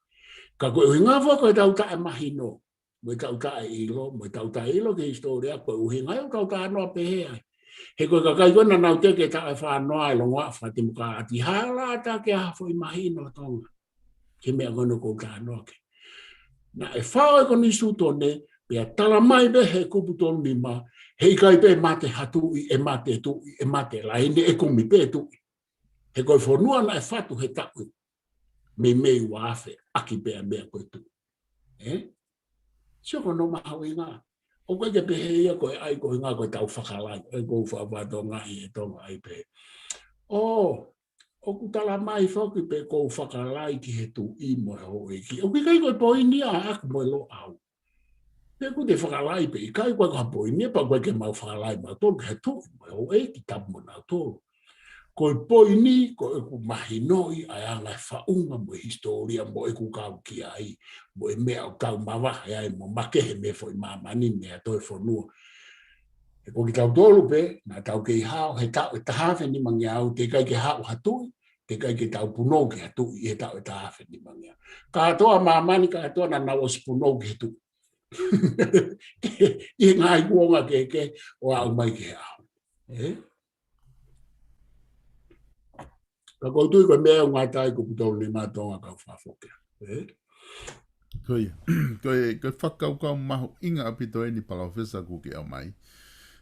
Speaker 1: Ka koe ui ngawha koe tau ta e mahino. Mo e tau ta e ilo, mo e tau ta e ilo ki historia koe uhi ngai o tau ta anoa pehe ai. He koe kakai koe na nau te ke ta e whanoa e longa whati muka ati hala ta ke hafo i mahino tonga. Ke mea ngono kou ta anoa ke. Na e whao e koni sutone, pia tala mai be he kupu tonu ni ma, hei kai pe mate hatui, e mate tui, e mate laini, e kumi pe tui. He koe Fonua na e whatu he takui. Me mei wafe, aki pea mea koe tu. Sio kono mahau i ngā. O koe ke pehe ia koe ai koe ngā koe tau whakalai, e kou whawhato ngā i e tonga ai pe. O kutala mai whoki pe kou whakalai ki he tu i mo e ho e ki. O ki kai koe poini a aku mo e lo au. Pe ku te whakalai pe i kai koe ka poini pa koe ke mau whakalai mau tolu ke he tu i mo e ho e ki tapu mo nau tolu. Koe poini, koe ku mahinoi, ai angai whaunga mo historia, mo e ku kau ki ai, mo e mea o kau mawahe ai, mo makehe me foi mamani mea toi Fonua. E ko ki tau tolu pe, na tau ke i hao, he tau e tahawe ni mangi au, te kai ke hao hatui, te kai ke tau punou ke hatui, he tau e tahawe ni mangi au. Ka atoa mamani, ka atoa na nawas punou ke hatui. I ngai kuonga ke, o au mai ke hao. Ka koutu ko mea ngā tai ko putou ni mātonga kau whawhokia.
Speaker 2: Koe whakaukau mahu inga apito e ni Palofesa ku ke au mai.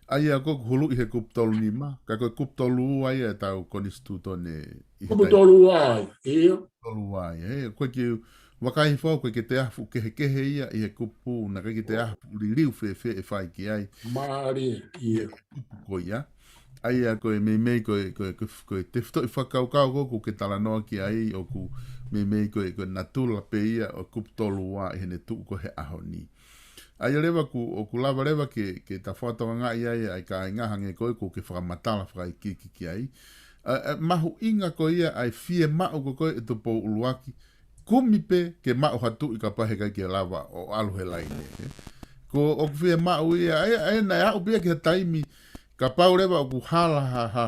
Speaker 2: Ai a koku hulu i he kuptolu ni ma. Ka koe kuptolu ai e tau konistuto ne...
Speaker 1: Kuptolu ai, ia.
Speaker 2: Kuptolu ai, koe ki wakai whau koe ke te afu kehe ia i he kupu na kai ke te afu ririu e whai ki ai.
Speaker 1: Maari, ia.
Speaker 2: Koe ia. Ai a koe mei koe te whito i whakaukau koku ke talanoa ki ai o ku mei koe natula pe ia o kuptolu wa i hene tuu ko he aho ni. Ai a lewa o ku lava lewa ke ta whatonga ngā ia ai ka ai ngahange koe ko ke whakamatala whakai ki ai. Mahu inga ko ia ai fie mao ko koe e tupo uluaki. Kumi pe ke mao hatu i ka pahe kai ke lava o alu he laine. Ko o fie mao ia ai nai au pia ke taimi ka pau rewa o ku hala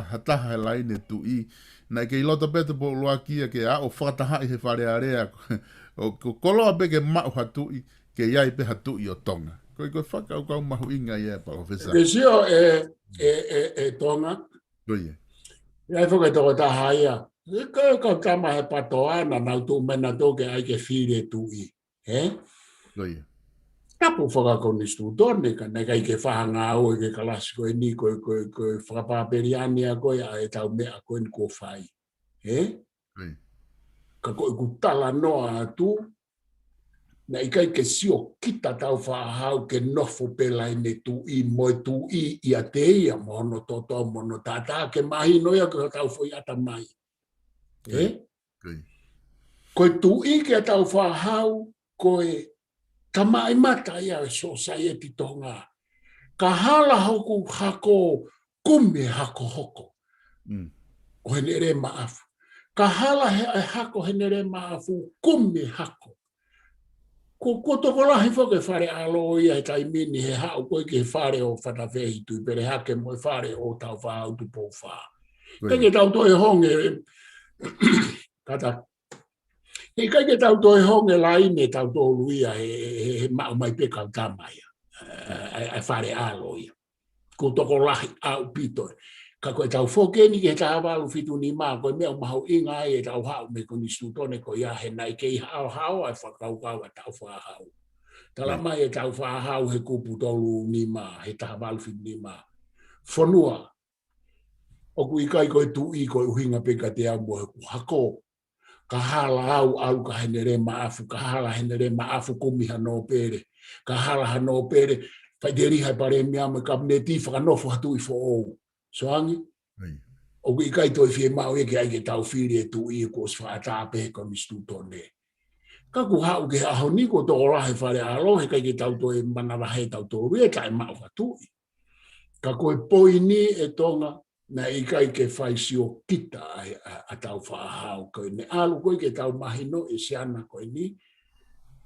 Speaker 2: hataha he laine tu i. Na ke ilota pete po uluaki ke a o whakataha i he whare area. O koloa pe ke mao hatu i ke iai pe hatu i o tonga. Koe whakau kau mahu inga ia Palofesa.
Speaker 1: Ke sio e tonga.
Speaker 2: Koe.
Speaker 1: Iai whaka toko taha ia. Koe kau tama he patoa na nau tu mena toke ai ke whire tu i.
Speaker 2: Koe.
Speaker 1: Tapu whakakonistu tone ka nei kai ke whahanga au ke kalasi koe ni koe whakapaperiani a koe a e tau mea koe ni ko whai.
Speaker 2: Koe.
Speaker 1: Ka koe ku tala noa atu na ikai ke sio kita tau whahau ke nofo pelai ne tu i moe tu i a te ia mono toto mono tata ke mahi noia ke tau foi ata mai. Koe tu i ke tau whahau koe tamai mata ia society tonga. Ka hala hoku hako kume hako hoko. O henere maafu. Ka hala he hako henere maafu kume hako. Ko toko lahi whake whare alo ia e taimini he hao koe ke whare o whatawhehi tui pere hake mo e whare o tau whahau tu po wha. Keke tau toi honge, kata, keke tau toi honge laine tau tō luia he mau mai pekau tamaia, e whare alo ia. Ko toko lahi au pito. Ka koe tau whokeni ke ta awalu fitu ni mā, koe mea umahau inga e tau hau me koni stutone ko ia he nai kei hao hao ai whakaukau a tau whahau. Tala mai e tau whahau he kupu tolu ni mā, he ta awalu fitu ni mā. Fonua, oku ikai koe tu i koe uhinga peka te ambo he ku hako. Ka hala au ka henere maafu, ka hala henere maafu kumiha no pere. Ka hala hano pere, whai deri hai pare mea me kabineti whakanofo hatu i fo ou. Soangi? O ki kai toi fie mau e ke aike tau whiri e tu i ko swa atape ko mi stutone. Ka ku hau ke aho ni ko to ora he whare alo he kai ke tau toi manara he tau to rue kai mau hatu i. Ka koe poi ni e tonga na i kai ke whai sio kita a tau whaahau koe ne alu koe ke tau mahino e siana koe ni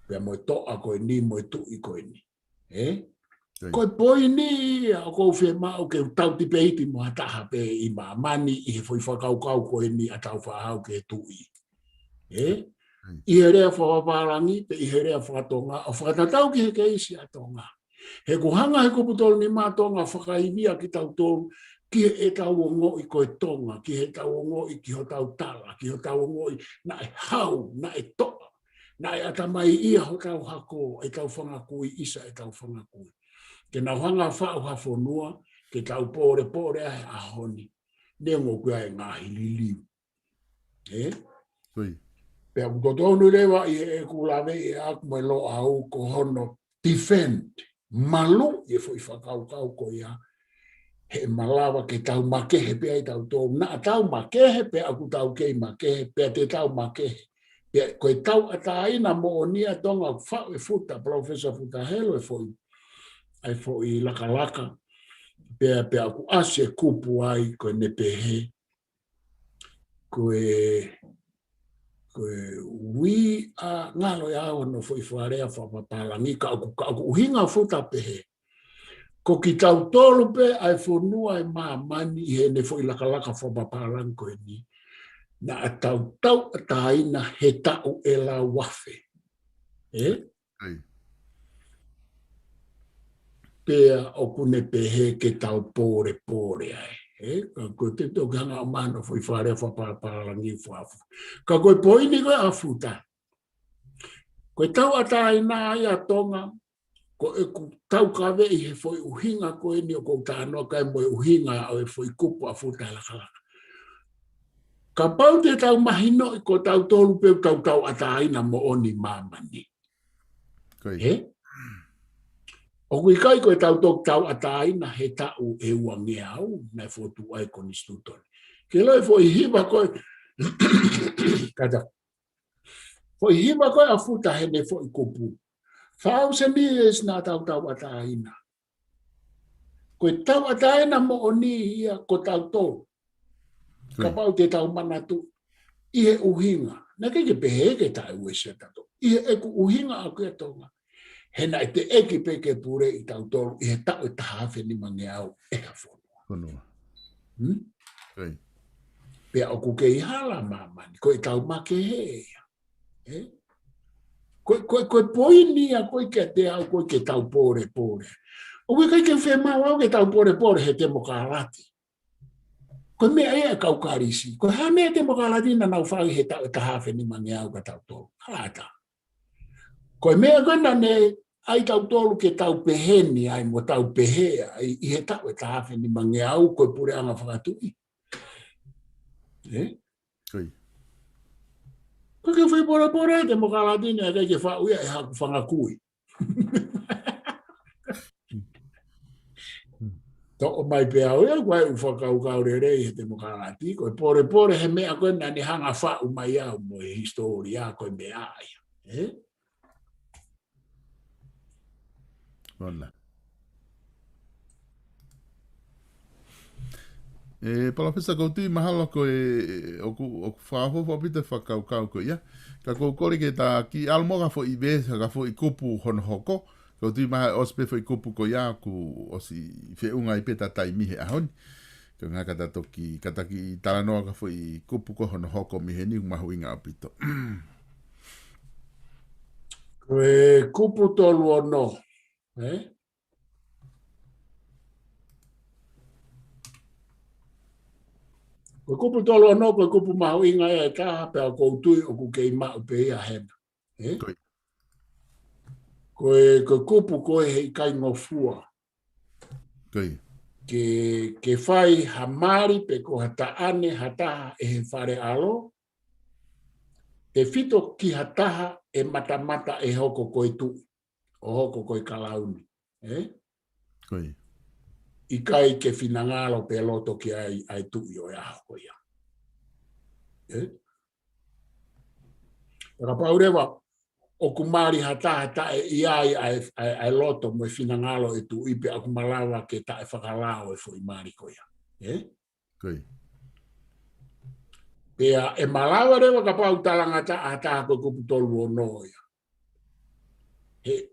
Speaker 1: pia moe toa koe ni moe tu i koe ni. Koe poi ni a kou whi mau ke tau tipe iti mo hataha pe i maa mani i he whai whakaukau koe ni a tau whaahau ke tu i. I he rea whawaparangi pe i he rea whakatonga o whakatatau ki he keisi a tonga. He kuhanga he kuputolo ni maa tonga whakaivia ki tau tolu ki he tau o ngoi koe tonga, ki he tau o ngoi ki ho tau tala, ki ho tau o ngoi na e hau, na e toa, na e atamai ia ho tau hako, e tau whangakui isa e tau whangakui. Ke na hanga whao ha Fonua, ke tau pore ahe ahoni. Ne ngō kua e ngahi liliu. Pea kutotonu rewa i e kulawe e aku me lo au ko hono defend. Malu e fo i whakaukau ko ia. He malawa ke tau makehe pea i tau tō. Na tau makehe pea aku tau kei makehe pea te tau makehe. Pea koe tau ataina mo o nia tonga whao e futa, Palofesa futa helo e fo i. Ai fo i laka pea ku ase kupu ai koe ne pehe koe ui a ngalo e awa no fo i wharea whapapalangi ka aku uhinga futa pehe ko ki tau tolu pe ai Fonua e maa mani i he ne fo i laka whapapalangi koe ni na a tau ataina he tau e la wafe pea o kune pehe ke tau pore ai. Ko te toki hanga o mana foi whare whapapalangi whafu. Ka koe poini koe afuta. Koe tau atai nā ia tonga, ko e tau kawe i he foi uhinga koe ni o kou tānoa kai moe uhinga o e foi kupu afuta lakalaka. Ka pau te tau mahino i ko tau tolu peu tau atai na mo oni mamani. O kui kai koe tau ataina he tau e uangi au, nai fotu ai koni stutone. Ke loi fo i hiva koe, kata, fo i hiva koe a futa he ne fo i kupu. 1,000 years na tau ataina. Koe tau ataina mo o ni ia ko tau tolu. Ka pau te tau manatu, i he uhinga. Na ke pehe ke tau uese tato. I he eku uhinga a kia tonga. Hena e te eki peke pure i tau tolu, i he tau e tahawhi ni mange au e ka Fonua. Pea o kuke i hala mamani, ko i tau make hea. Koe poini a koe ke te au, koe ke tau pore. O koe kai ke whemau au ke tau pore he te mokarati. Koe mea ea kaukarisi, koe ha mea te mokarati na nau whai he tau e tahawhi ni mange au ka tau tolu. Halata. Koe mea gana ne ai tau tolu ke tau peheni ai mo tau pehea i he tau e tahawhi ni mange au koe pure anga whakatui. Koe ke whi pore te mokalatine e ke whauia e haku whangakui. Toko mai pea oia koe u whakaukau rei he te mokalati koe pore he mea koe nani hanga whau mai au mo he historia koe mea aia.
Speaker 2: Voilà. Palofesa kouti mahalo ko o whaaho whapita whakaukau ko ia. Ka koukori ke tā ki almoga fo i besa ka fo i kupu hono hoko. Kouti maha ospe fo i kupu ko ia ku osi whiunga i peta tai mihe ahoni. Ka ngā kataki talanoa ka fo i kupu ko hono hoko mihe ni mahu inga apito.
Speaker 1: Koe kupu tolu ono. Ko kupu tolo no ko kupu mau inga e ka pe ko tui o ku ke ma pe ia hena.
Speaker 2: Koi.
Speaker 1: Ko kupu ko he kai no fua.
Speaker 2: Koi.
Speaker 1: Ke fai hamari pe ko hata ane hata e he fare alo. Te fito ki hataha e mata e hoko koe tu. O hoko koe kalauni.
Speaker 2: Koi.
Speaker 1: I kai ke finangalo pe loto ki ai tu i o aho ko ia. Ka paurewa o kumari hata e iai ai loto mo finangalo e tu i pe aku malawa ke ta e whakalao e fo i mari ko ia.
Speaker 2: Koi.
Speaker 1: Pea e malawa rewa ka pau talanga hata ko kupu tolu o no ia.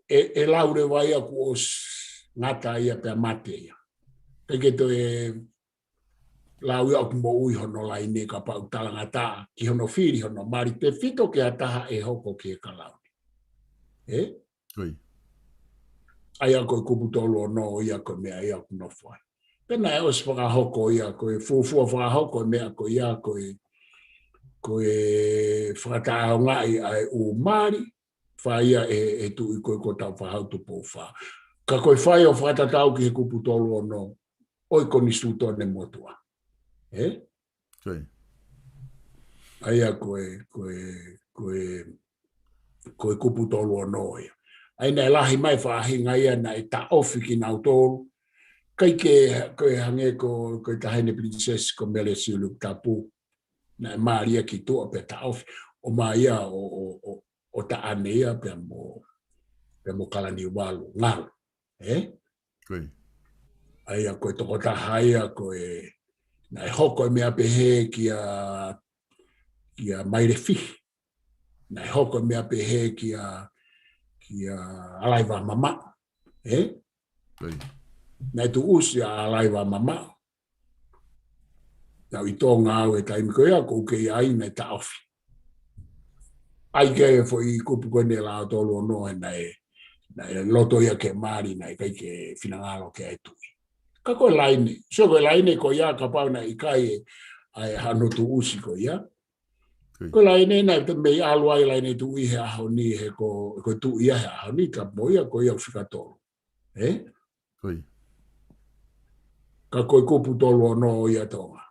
Speaker 1: E laure vai aku os ngata ia pe mate ia. Peke to e lau ia aku mo ui hono lai ne ka pau talanga ta ki hono whiri hono mari te fito ke ataha e hoko ke kalau.
Speaker 2: Koi.
Speaker 1: Ai ako kupu tolu o no ia ko mea ia aku no fai. Pena e os whakahoko ia ko e fuafua whakahoko mea ko ia ko e whakatao ngai ai u mari whaia e tu i koe ko tau whahautu pou wha. Ka koe whai o whakatatau ki he kupu tolu o no oi ko ni suto ne motua.
Speaker 2: Koi.
Speaker 1: Aia koe kupu tolu o no ia. Ai nei lahi mai whaahinga ia nei ta ofi ki nau tolu. Kai koe hange ko tahene princess ko mele Siulai tapu. Nei Maria ki tua pe ta ofi. O maia o ta ane ia pe mo kalani walu ngalu.
Speaker 2: Koi.
Speaker 1: Aia koe toko tahaia koe nei hoko mea pehe ki a maire fihi. Nei hoko mea pehe ki a alaiwa mama.
Speaker 2: Koi.
Speaker 1: Nei tu usi a alaiwa mama. Nau i tō ngā au e taimi koe a kou kei ai nei ta ofi. Ai kei fo i kupu koe ne la tolu o noe nei loto ia ke mari nei kai ke finangalo ke ai tui. Ka koe laine. So koe laine ko ia ka pau na i kai ai hano tu usi ko ia. Ko laine nei te mei alu ai laine tu i he aho ni he ko tu ia he aho ni ka mo ia ko ia whika tolu.
Speaker 2: Koi.
Speaker 1: Ka koe kupu tolu o no ia tonga.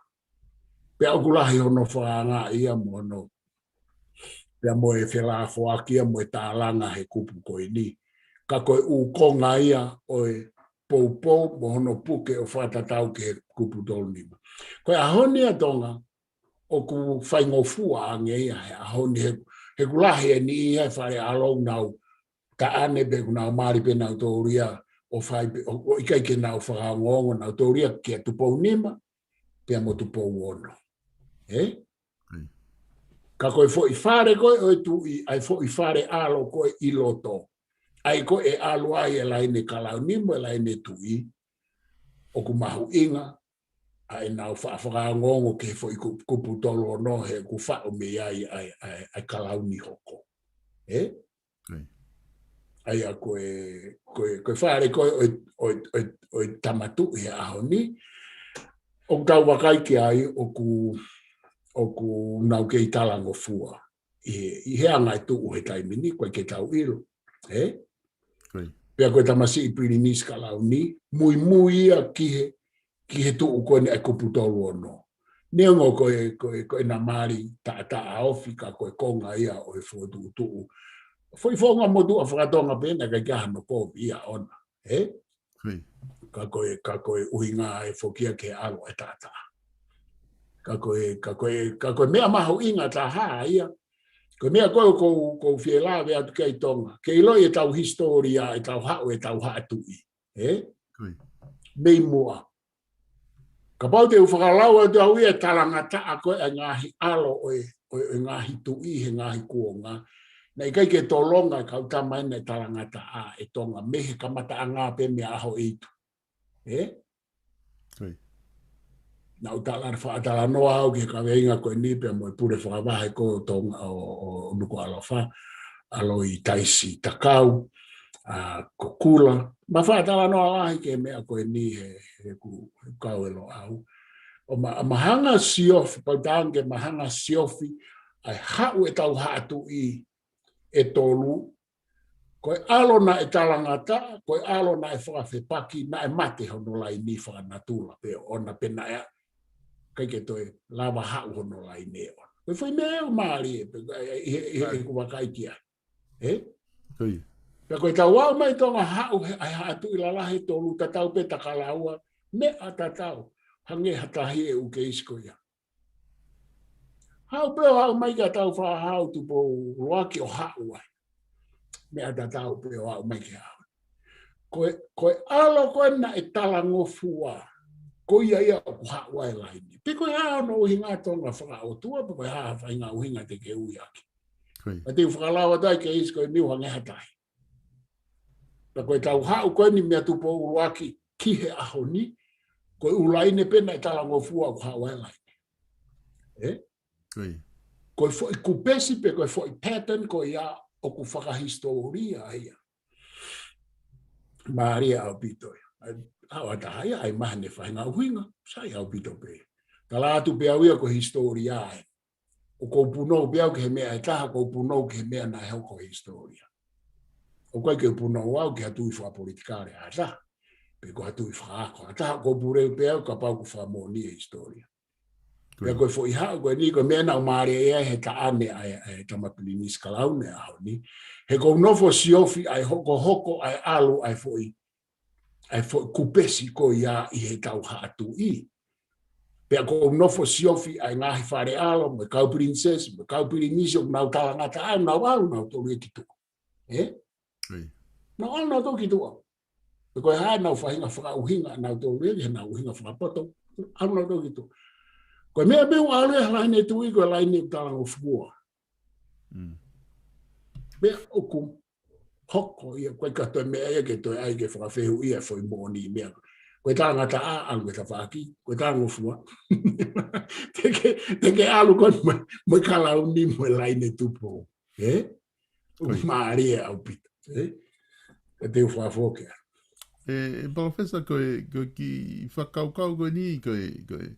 Speaker 1: Pea okulahi hono whaanga ia mo no. Pea mo e whela whoakia mo e tālanga he kupu koe ni. Ka koe u konga ia o e pou mo hono puke o whatatau ke he kupu tolu nima. Koe ahoni a tonga o ku whaingofua ange ia he ahoni he kulahi e ni ia whare alou nau ka ane be kunau mari pe nau tōria o ikai ke nau whakangongo nau tōria kia tupou nima pea mo tupou ono. Ka koe fo i whare koe o e tu i ai fo i whare alo koe i loto. Ai koe e alo ai e laine kalau nimo e laine tu i o ku mahu inga ai nau whakangongo ke fo i kupu tolu o no he ku whao me ai kalau ni hoko. Ai a koe whare koe o tamatu he aho ni. O tau wakai ki ai o ku nau kei talango fua. I hea ngai tu he taimini koe ke tau ilo. Pea koe tamasi i piri niska lau ni. Mui ia ki he tu koe ni ai kupu tolu o no. Neongo koe na mari ta aofi ka koe konga ia o he fua tu. Foi fonga mo tu a whakatonga pena kai kia hano ko ia ona. Ka koe uhinga e fokia ke alo e tata. Ka koe mea maho inga ta haa ia. Koe mea koe ko whiela vea tu kei tonga. Kei loi e tau historia, e tau hao, e tau haa tui. Mei mua. Ka pau te uwhakalau e tau ia talanga taa koe a ngahi alo o ngahi tui he ngahi kuonga. Nei kai ke tolonga kau tamaina e talangata a e tonga mehe kamata a ngā pe mea aho eitu. Nau talar whaatala noa au ki ka weinga koe nipe mo e pure whakawahe ko tonga o nuku alofa. Alo i taisi takau, ko kula. Ma whaatala noa ahi ke mea koe ni he kau elo au. O mahanga siofi, pautange mahanga siofi, ai hau e tau hatu i e tolu, koe alo na e talangata, koe alo na e whakawhepaki, na e mate hono lai ni whakanatula, pe ona pena ea, kai ke toi lava hau hono lai ne ona. Koe whai mea o maari e kuwakai kia.
Speaker 2: Koi.
Speaker 1: Pea koe tau wau mai tonga hau ai hatu i lalahe tolu tatau pe takalaua, me a tatau, hange hatahi e uke isko ia. Hau peo hau mai ka tau wha hau tupo roaki o hau ai. Me a tatau peo hau mai ke hau. Koe alo koe na e tala ngofua, koe ia o ku hau ai laini. Pe koe hau no uhinga tonga whaka o tua, pe koe hau whainga uhinga te ke ui aki. Ma te whakalaua tai ke isko e miu hange hatahi. Pe koe tau hau koe ni mea tupo roaki kihe aho ni, koe ulaine pena e tala ngofua ku hau ai laini. Koe foi kupesi pe koe foi pattern koe ia o ku whakahistoria ia. Maria au pito. Au atahaya ai mahane whainga uhinga. Sai au pito pe. Tala atu pe au ia ko historia ai. O ko punou pe au ke he mea e taha ko punou ke he mea na heo ko historia. O koe ke punou au ke hatu i wha politikare a taha. Pe ko hatu i wha ako. A taha ko pureu pe au ka pau ku wha moni e historia. Pea koe fo i hao, koe ni koe mea nau maare ea he ta ane ai tamapili nis kalaune a hao ni. He kou nofo siofi ai hoko ai alu ai fo kupesi ko ia i he tau hatu i. Pea kou nofo siofi ai ngahi whare alo, me kau princess, me kau pirinisio, nau talangata au, nau alu, nau tolu e kitua. Nau alu, nau tolu kitua. Pe koe hae nau whahinga whakauhinga, nau tolu e, nau uhinga whakapoto, alu nau tolu kitua. Koe mea meu alu e laine tui koe laine talango fua. Mea oku hoko ia koe katoe mea ia ke toi ai ke whakawhehu ia foi moni mea. Koe tangata a alu e tawhaki, koe talango fua. Teke alu koe moi kalau ni moi laine tupo. Maari e au pita. E te whawhokea.
Speaker 2: Palofesa koe ki whakaukau koe ni koe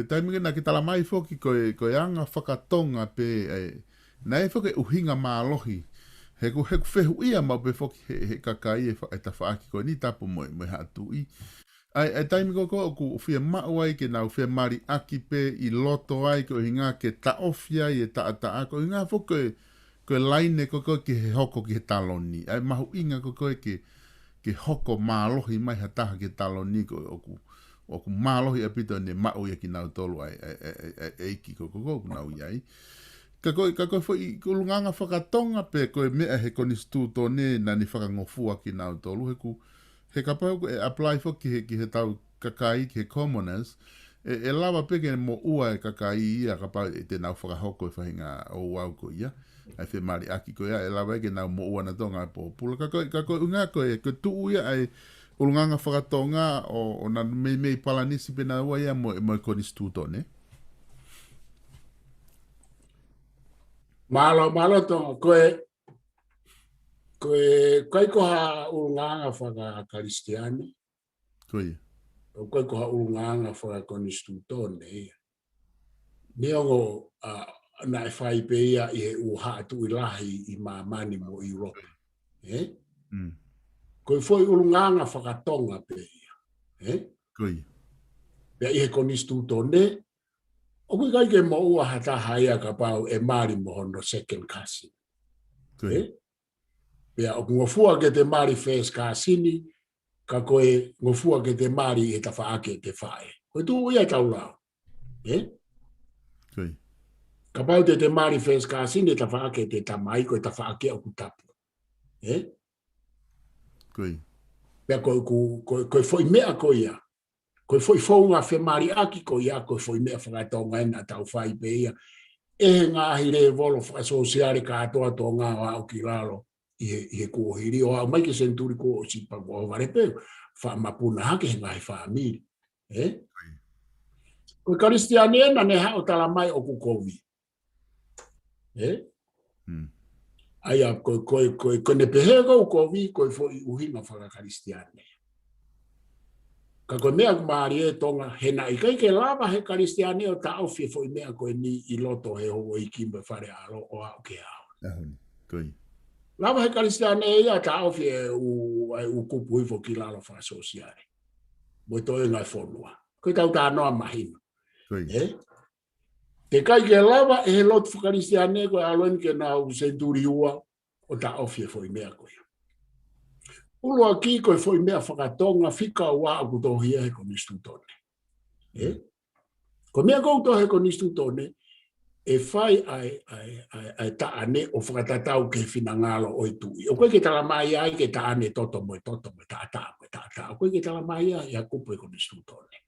Speaker 2: taiminga na ki tala mai foki koe anga whakatonga pe na e whake uhinga mālohi he ku whehu ia mau pe foki he kakai e ta whaaki koe ni tapu moi hatu i ai taiminga ko ku whia mau ai ke nau whia mari aki pe i loto ai ko hinga ke ta ofia i ta ko hinga foki koe laine ko ki he hoko ki he taloni ai mahu inga ko koe ke hoko mālohi mai hataha ke taloni ko oku mālohi a pito ne mau ia ki nau tolu ai eiki ko nau iai. Ka koe foi kulunganga whakatonga pe koe mea he konistu tone na ni whakangofua ki nau tolu he kapau e apply fo ki he tau kakai ki he commoners e lawa peke mo ua e kakai ia kapau e te nau whakahoko e whahinga o wau ko ia. Ai whi mari aki ko ia e lawa eke nau mo ua na tonga po pula. Ka koe unga koe tuu ia ai ulunganga whakatonga o na mei palanisi pena ua ia mo konistu tone.
Speaker 1: Malo tonga koe koha ulunganga whaka karistiani.
Speaker 2: Koe.
Speaker 1: Koe koha ulunganga whaka konistu tone. Neongo na e whai pe ia i he uha atu i lahi i mamani mo Europa. Koe foi ulunganga whakatonga pe ia.
Speaker 2: Koe.
Speaker 1: Pea i he konistu tone, o kui kai ke mo ua hata haia ka pau e mari mo hono second cousin. Pea o ngofua ke te mari first cousini, ka koe ngofua ke te mari e ta whaake te whae. Koe tu ia tau lao.
Speaker 2: Koe.
Speaker 1: Ka pau te mari first cousini e ta whaake te tamai, koe ta whaake o kutapu.
Speaker 2: Koe.
Speaker 1: Pea koe foi mea koe ia. Koe foi whaunga whe mari aki koe ia, koe foi mea whakatonga ena tau whai pe ia. E ngahi re volo whakasosiare ka atoa tō ngā wao ki lalo i he kuohiri. O au mai ke senturi ko o sipa ko vare peu. Whamapuna hake he ngahi whamiri. Koe karistiani ena ne hao tala mai o kukovi. Aia koe ne pehego ukovi koe foi uhinga whaka karistiani. Ka koe mea maari e tonga, he na i kai ke lava he karistiane o ta au fie foi mea koe ni I loto he ho I ki me whare alo o au ke au.
Speaker 2: Koi.
Speaker 1: Lava he karistiane e ia ta au fie u kupu I fo ki lalo wha sosiare. Mo to e ngai Fonua. Koe tau ta noa mahina.
Speaker 2: Koi.
Speaker 1: Te kai ke lava e he loto wha karistiane koe aloen ke na u senturiua o ta au fie foi mea koe. Ulo aki koe foi mea whakatonga whika ua aku tohia he konistu tone. Ko mea koutoa he konistu tone, e whai ai taane o whakatatau ke whinangalo o I tui. O koe ke tala mai ai ke taane toto mo tata. O koe ke tala mai ai a kupu e konistu tone.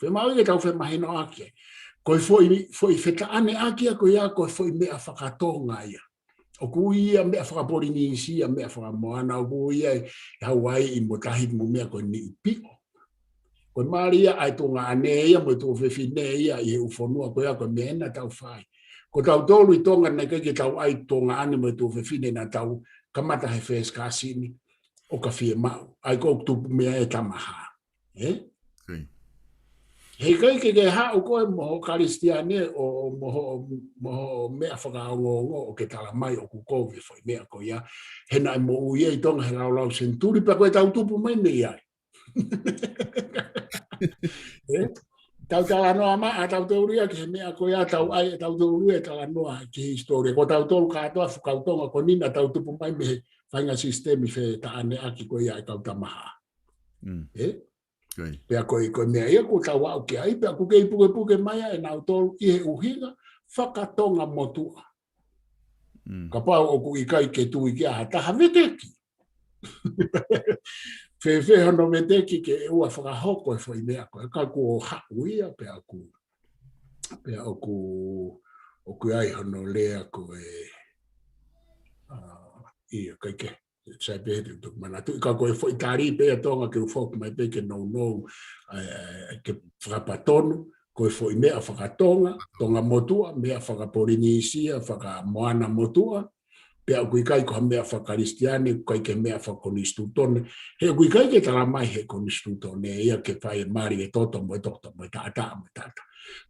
Speaker 1: Whe mau ke tau whe mahino aki. Koe foi whetaane aki a koe a koe foi mea whakatonga ia. O kuia mea whakaporini isi, mea whakamoana, o kuia Hawaii I motahi mo mea koe ni pio. Koe Maria ai tonga anea mo tō whewhine ia I u Fonua koe a koe mena tau whai. Ko tau tolu I tonga nei ke tau ai tonga ane mo tō whewhine na tau kamata he whes kasini o ka whie mau. Ai kou tupu mea e tamaha. Hei kai ke hao koe moho karistiane o moho mea whakaongo o ke tala mai o kukovi foi mea ko ia. Hena mo uia I tonga he lau senturi pa koe tau tupu mai nei ai. Tau tala noa maa tau tauria ke mea ko ia tau ai tau tauria tala noa ki historia. Ko tau tolu katoa whakautonga ko nina tau tupu mai me whainga sistemi whe taane aki ko ia I kau tamaha. Pea koe mea ia ko tau au ke ai, pea kuke I puke maia e nau tolu I he uhinga, whakatonga motua. Ka pau o ku I kai ke tui ki aha taha veteki. Whe hono veteki ke ua whakahoko e whai mea koe, ka ku o hau ia pea o ku ai hono lea koe ia kai ke. Sai pēte tuk manatu. Ka koe whai tari pēa tonga ke ufoku mai pēke nou ke whakapatonu, koe whai mea whakatonga, tonga motua, mea whakaporini isia, whakamoana motua, pēa kui kai koha mea whakaristiane, kai ke mea whakonistu tone, he kui kai ke tala mai he konistu tone, ia ke whai mari e toto mo tata.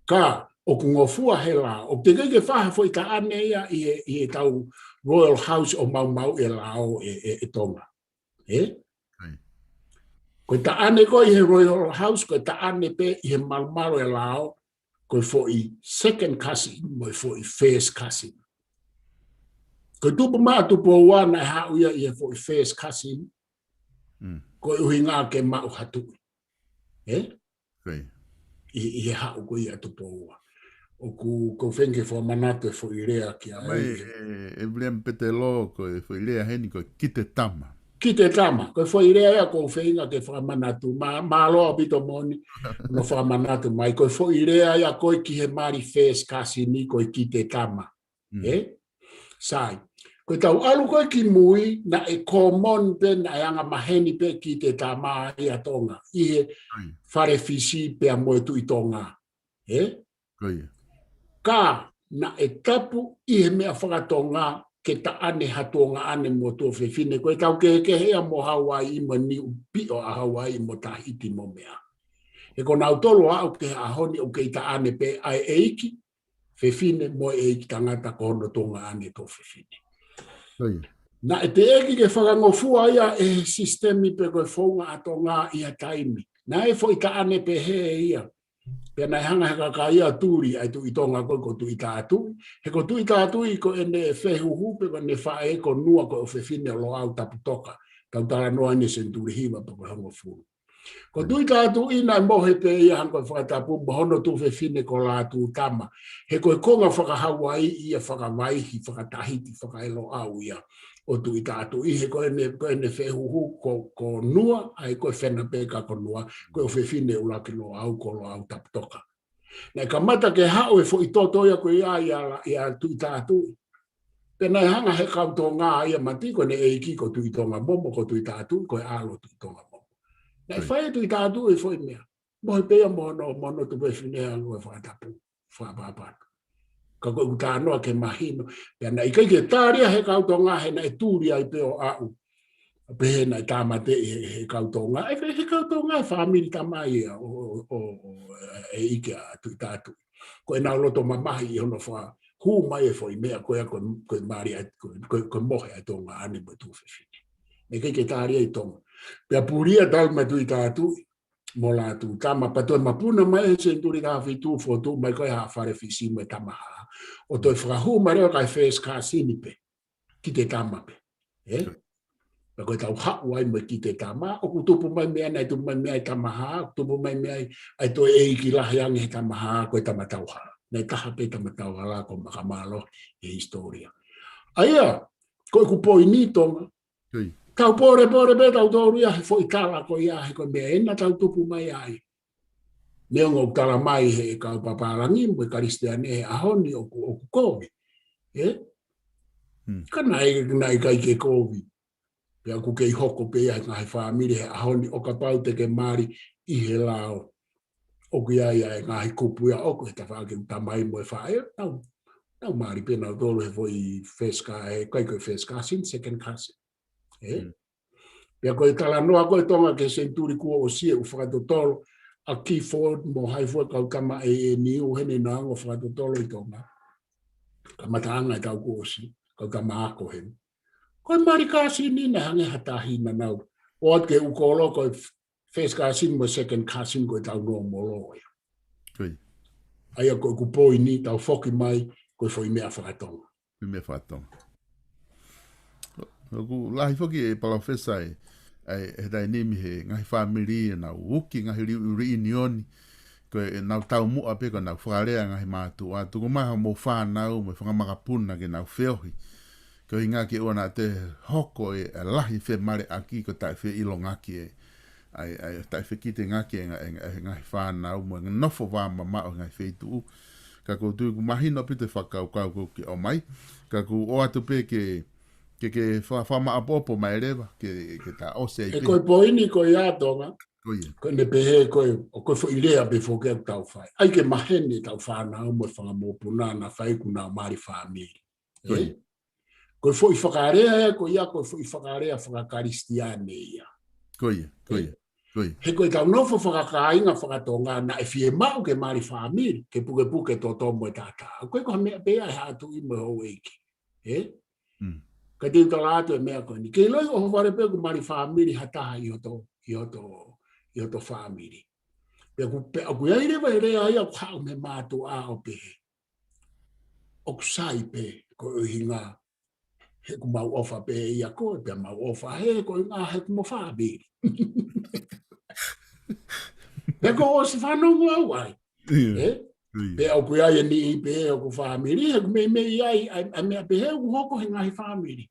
Speaker 1: Ka, o kungofua he la, o te kai ke whaha whai taane ia I tau Royal House o mau e lao e tonga. Koe taane koe I he Royal House, koe taane pe I he malmalo e lao, koe fo I second cousin, koe fo I first cousin. Koe tupu maa tupu o wana e hau ia I he fo I first cousin, koe uhi ngā ke mau hatu. I he hau koe ia tupu o wana. O ku whenge fo manatu e fo I rea ki a
Speaker 2: mai e William Petelo ko e fo I rea heni ko kite tama.
Speaker 1: Kite tama, ko fo I rea ko whenga ke whamanatu, ma loa bito moni no whamanatu mai, ko fo I rea ia koe ki he mari first kasi ni ko kite tama. Sai, ko tau alu koe ki mui na e komon pe na anga maheni pe kite tama ia tonga, I he whare fisi pe a moe tu I tonga. Ka na e tapu I he mea whakatonga ke taane hatonga ane mo tō whewhine. Koe tau ke hea mo Hawaii mo ni upio a Hawaii mo tahiti mo mea. E ko nau tolo au ke ahoni o ke taane pe ai eiki, whewhine mo eiki tangata ko hono tonga ane tō whewhine. Na e te eki ke whakangofua ia e sistemi pe koe whaunga atonga ia taimi. Na e fo I taane pe he ia. Pena e hanga heka ka ia turi ai tu I tonga koe ko tu I tātui. He ko tu I tātui ko ene whehuhupe ko ne whae ko nua ko o whewhine lo au taputoka. Tau tala noa ene senturi hima pa ko hango furu. Ko tu I tātui na mohe pe ia hanga whakatapu mohono tu whewhine ko lātu tama. He koe konga whakahawai ia whakawaihi, whakatahiti, whakaelo au ia. O tu I tātui he ko ene whehuhu ko nua, ai koe whena peka ko nua, koe o whewhine ulaki lo au ko lo au taputoka. Nei ka mata ke hao e fo I toto ia koe ia tu I tātui. Pena e hanga he kauto ngā ia mati ko ne eiki ko tu I tonga momo ko tu I tātui, koe alo tu I tonga momo. Nei whae tu I tātui e fo I mea. Mohe pea mono tu whewhine alo e whakatapu, whapapatu. Ka koe utanoa ke mahino. Pena I kai ke tāria he kauto ngā he na e tūria I peo au. Pehena I tamate he kautonga. He kautonga family tamai e ike atu tatu. Ko e nā loto mamahi I hono wha hu mai e foi mea koe koe mari koe mohe a tonga ane mo tuwhewhine. Ne ke tāri ai tonga. Pea puria tal matu I tātu mo lātu tama patoe mapuna mai e senturi tā whitu fotu mai koe haa whare whisi mo e tamaha. O toi whakahu mareo kai whēs kā sinipe ki te tama pe. Pea koe tau hau ai mo ki te tama. O ku tupu mai mea nei tupu mai mea I tamaha. Tupu mai mea ai toi e ki lahi ange he tamaha koe tamatau haa. Nei taha pe tamatau hala ko makamalo e historia. Aia, koe ku poi ni tonga. Tau pore be tau tōru ia he fo I tala ko ia he koe mea ena tau tupu mai ai. Mea ngau tala mai he kau paparangi mo karistiane he ahoni o ku kovi. Ka nai kai ke kovi. Pea ku kei hoko pe ia he ngahi whaamiri he ahoni o ka pau te ke mari I he lao. O ku ia e ngahi kupu ia o ku he tawhake utamai mo e whae. Nau mari pe nau tōru he fo I first car, kai koe first cousin, second cousin. Pea koe tala noa koe tonga ke senturi kua o sia u whakatotolo a ki Ford mo hai fua kau kama e niu hene nāngo whakatotolo I tonga. Ka mataanga I tau kua o si, kau kama ako hene. Koe mari kasi ni na hange hatahi na nau. O at ke ukolo koe first cousin mo second cousin koe tau noa molo ia. Aia koe kupoi ni tau whoki mai koe fo I mea whakatonga.
Speaker 2: I mea whakatonga. Ku lahi whoki e Palofesa e dai nimi he ngahi whamiri na uki ngahi reunioni koe nau tau mua pe koe nau whakarea ngahi mātu a tuku maha mo whanau me whangamakapuna ke nau whiohi koe ngā ke ua nā te hoko e lahi whe mare aki ko tai whe ilo ngaki e ai tai whe ki te ngaki e ngahi whanau mo nofo wāma mao ngahi wheitu ka ko tu mahino pite whakau kau ki o mai ka ko o atu pe ke whama apopo mai rewa, ke ta ose
Speaker 1: e koe poini koe atonga, koe ne pehe koe, o koe fo ilea be fo keu tau whai. Ai ke mahene tau whanau mo whangamopuna na whai kuna mari whamiri. Koe fo I whakarea e, koe ia koe fo I whakarea whakakaristiane ia. He koe tau nofo whakakainga whakatonga na e fie mau ke mari whamiri, ke puke to tomo e tata. Koe koe mea pea e hatu I mo ho eiki. Ka te utalātu e mea koe ni. Ke loi o haware pe ku mari whamiri hataha I hoto whamiri. Pea ku iairewa e rea ia ku hau me mātu a o pehe. O ku sai pe ko o hinga he ku mau ofa pe ia koe, pea mau ofa he ko ngā he ku mo whamiri. Pea ko o se whanongu au ai. Pea o ku iai ni I pe o ku whamiri, he ku me iai a mea pehe o ku hoko he ngahi whamiri.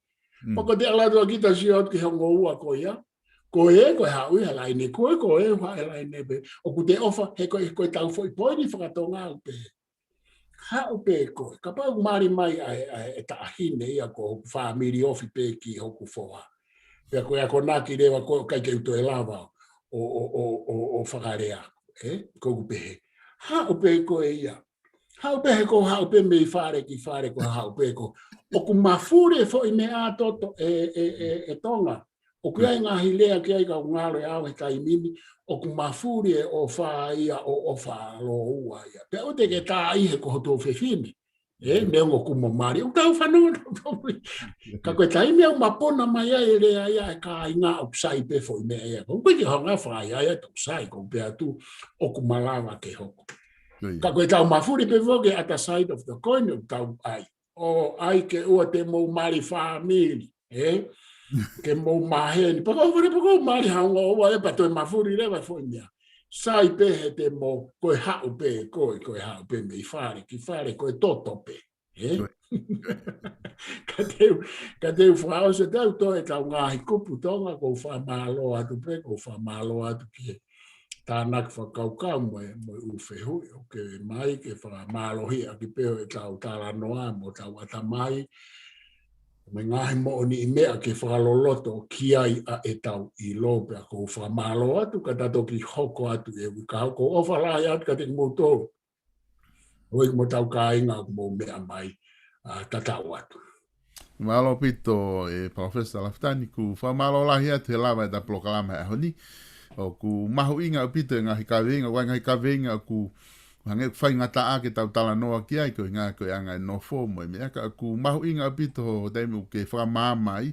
Speaker 1: Pako te alatua kita siot ki hongo ua ko ia. Ko e koe haui halai ne koe halai ne pe. O ku te ofa he koe tau foi poini whakatonga au pe. Hau pe koe. Ka pau mari mai e taahine ia ko whamiri ofi pe ki hoku foha. Pea koe ako naki rewa koe kai ke uto e lava o whakarea. Ko ku pehe. Hau pe koe ia. Hau pe ko hau pe me whare ki whare ko hau pe ko. O ku mafure fo I mea toto e tonga. O ku ai ngahi lea ki ai ka ngaro e au he taimini. O ku mafure o wha ia o wha lo ua ia. Pea o te ke tā I he ko hoto whewhine. Neongo ku mo mari. O tau whanau. Ka koe taimi au mapona mai ai lea ia e ka inga o kusai pe fo I mea ia. Ko koe ki honga whai ai to kusai ko pea tu o ku malawa ke hoko. Ka koe tau mafure pe voke at the side of the coin o tau ai. O ai ke ua te mou mari whamiri, ke mou maheni. Pako mari haunga ua e pa toi mafuri rewa foi mea. Sai pe he te mou, koe hau pe, koe hau pe me I whare, ki whare koe toto pe. Ka teu whao se tau toi tau ngahi kupu tonga, ko whamalo atu pe, ko whamalo atu ki tānak whakaukau mo uwhehui, o ke mai ke whamalohi a ki peo e tau tāra noa mo tau atamai. Me ngahi mo ni I mea ke whakaloloto ki ai a e tau I lope a ko whamalo atu, ka tato ki hoko atu e wika hoko o whalai atu ka te moto. Hoi mo tau ka inga mo mea mai tatau atu.
Speaker 2: Malo pito e Palofesa Lafitani ku whamalo lahi atu he lawa e ta Polokalama e honi. O ku mahu inga o pito e ngahi kawenga, wai ngahi kawenga ku hange whai ngata ake tau tala noa ki ai, ko ngā koe anga e no fo mo e mea ka ku mahu inga o pito ho teimu ke whamamai,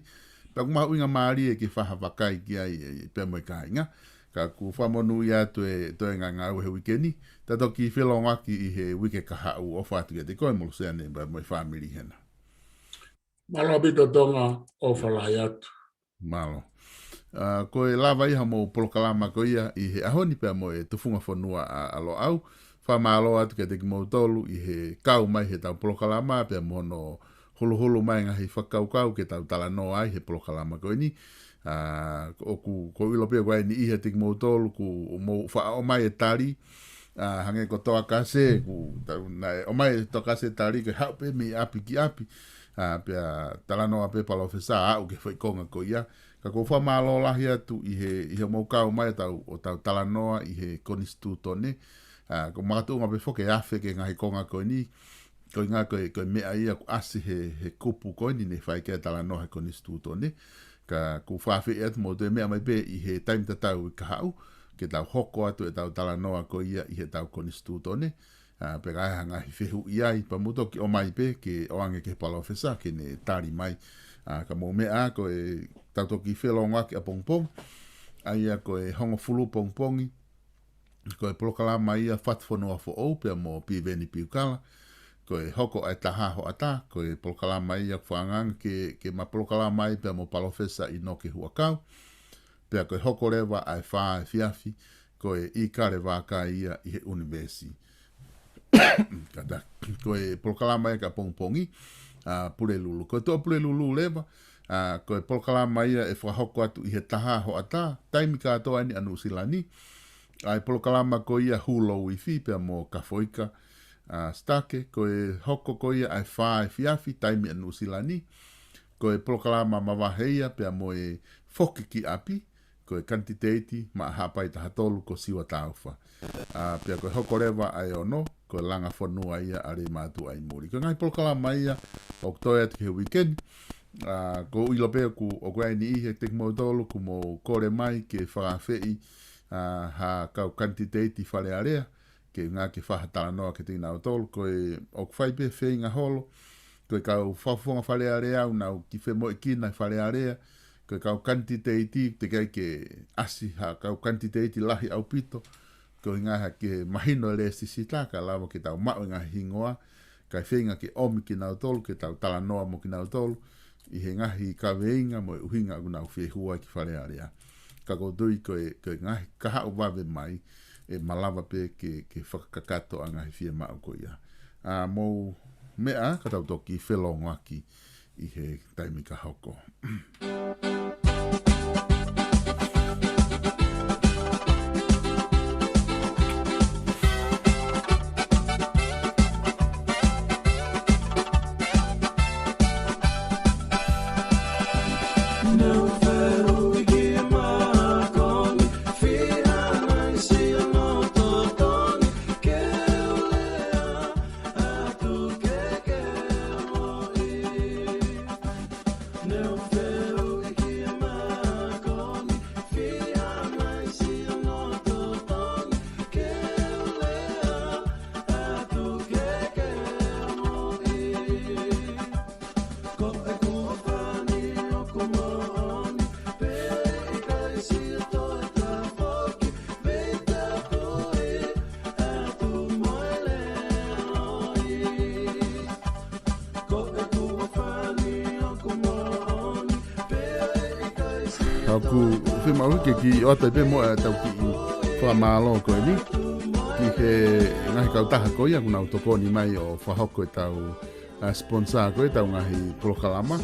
Speaker 2: pa ku mahu inga maari e ke whahawakai ki ai e pia mo e ka inga. Ka ku whamonu i atu e toi ngā ngā ue he wikeni, tato ki whelongaki i he wike kaha u o whatu ke te koe molu sea ne mo e whamiri hena.
Speaker 1: Malo pito tonga o whalai atu.
Speaker 2: Malo. Koe lava iha mo Polokalama ko ia i he ahoni pia mo e Tufunga Fonua a alo au. Whamalo atu ke te ki tolu i he kau mai he tau Polokalama pia mo no hulu mai ngahi whakaukau ke tau tala no ai he Polokalama ko ini. Ko ilo pia koe ni iha te ki tolu ku mo wha o mai e tari. Hange ko toa kase ku o mai toa kase tari ke haupe mi api ki api. Pia tala no ape Palofesa au ke whaikonga ko ia. Ka ko whamalo lahi atu i he maukau mai o tau tala noa i he konistutone. Ko makatunga pe whoke awhe ke ngahi konga ko ni. Ko ngā koe mea ia ku asi he kupu ko ni ne whai ke tala noa he konistutone. Ka ko whawhi atu mo te mea mai pe i he taimta tau i kahau. Ke tau hoko atu e tau tala noa ko ia i he tau konistutone. Pe kai hanga hi whehu iai pa muto ki o mai pe ke oange ke Palofesa ke ne tari mai. Ka mo mea ko e tauto ki whelonga ki a pongpong. Aia ko e hongo fulu pongpongi. Ko e Polokalama ia what Fonua fo au pia mo piveni piukala. Ko e hoko ai taha ho ata. Ko e Polokalama ia whangang ke ma Polokalama ia pia mo Palofesa i no ke huakau. Pia ko e hoko rewa ai wha e fiafi. Ko e i kare waka ia i he universi. Kata ko e Polokalama ia ka pongpongi. Pule lulu. Ko toa pule lulu lewa. Ko e Polokalama ia e whahoko atu i he taha ho ata. Taimi katoa ni anu silani. Ai Polokalama ko ia hulo i fi pia mo kafoika. Stake ko e hoko ko ia ai whae fiafi taimi anu silani. Ko e Polokalama mawaheia pia mo e whoki ki api. Ko e kantiteiti ma hapai tahatolu ko siwa taufa. Pia ko e hoko rewa ai ono. Ko langa Fonua ia are matu ai muri. Ko ngai Polokalama ia o toi atu ke weekend. Ko ilo pea ku o koe ni ihe te mo tolu ku mo kore mai ke whakawhei ha kau kantiteiti whale area. Ke ngā ke whahatara noa ke tina o tolu. Ko e o kwhaipe whei ngā holo. Ko e kau whafonga whale area unau ki whemo i kina whale area. Ko e kau kantiteiti te kai ke asi ha kau kantiteiti lahi au pito. Ko ngā ha ke mahino le sisitaka lawa ke tau mao ngā hingoa. Kai whenga ke omi ki nau tolu, ke tau tala noa mo ki nau tolu. I he ngahi ka weinga mo e uhinga u nau whehua ki whare area. Ka kodui ko e ngahi kaha u wawe mai e malawa pe ke whakakato a ngahi whia mao ko ia. Mou mea ka tau toki whelongaki i he taimi ka hoko. Aku whimaru ke ki o te pe mo tau ki whamalo ko ni. Ki he ngahi kau taha ko ia kuna utoko ni mai o whahoko e tau sponsor ko e tau ngahi Polokalama.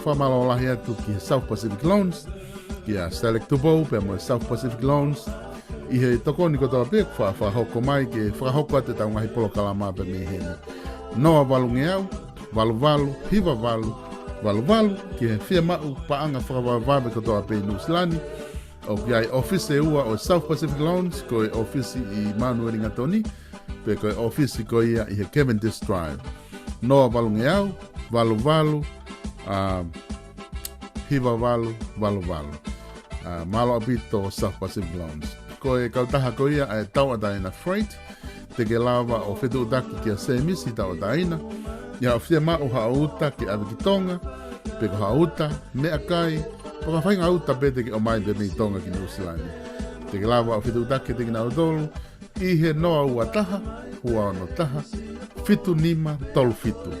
Speaker 2: Whamalo lahi atu ki South Pacific Loans. Ki a Selectable pe mo South Pacific Loans. I he toko ni ko tau pe whahoko mai ke whahoko ate tau ngahi Polokalama pe me hene. Noa walu ngeau, walu, hiva walu, ki he whia mau paanga whakawawame katoa pe Nusilani. O ki ai office e ua o South Pacific Loans, ko e office i Manuel Ngatoni, pe ko e office ko ia i he Cavendish Drive. Noa walunge au, walu, Hiva Valu, Valu Valu. Malo Abito, South Pacific Loans. Koe kautaha koia e tauataina freight, te ke lava o whetu utaki ki a semisi tauataina, ia o whia mao hauta ki awikitonga, pe ko hauta, mea kai, paka whainga auta pe te ke o mai pe mei tonga ki Nusilani. Te ke lava o whetu utaki te ki na utolu, i he noa ua taha, hua ono taha, fitu nima, tolu fitu.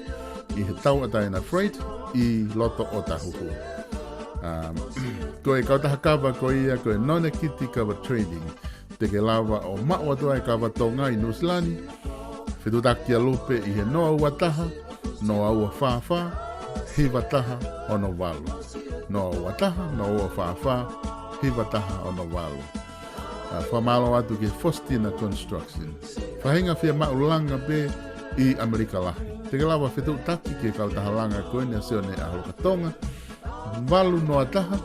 Speaker 2: I he tauataina freight, i loto o tahuhu. Koe kautaha kawa ko ia koe none kiti kawa trading. Te ke lava o mao atua e kawa tonga i Nusilani. Whitutaki a lupe i he noa ua taha, noa ua whawha, hiva taha ono walu. Noa ua taha, noa ua whawha, hiva taha ono walu. Whamalo atu ke Fostina Construction. Whahinga whia maulanga be i Amerika lahi. Te ke lava whitutaki ke kautaha langa koe nea seo ne aholoka tonga. Valu noa taha,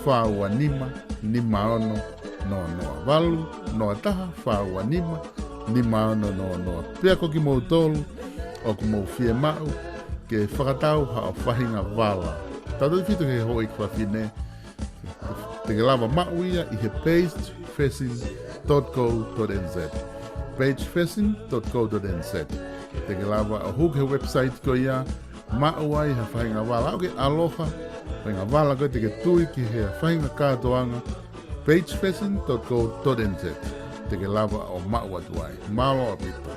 Speaker 2: whaua nima, nima ono, noa noa. Valu noa taha, whaua nima, nima ono, noa noa. Pea koki mou tolu, o ku mou fie mau, ke whakatau ha o whahinga vala. Tātou whitu he hoi kwa whine, te ke lava mau ia i he pagefacing.co.nz. Pagefacing.co.nz. Te ke lava o huk he website ko ia, mau ai ha whahinga vala. Auke aloha, whainga wala koe te ke tui ki hea whainga kātoanga pagefacing.co.nz. Te ke lava o mau atu ai. Malo apito.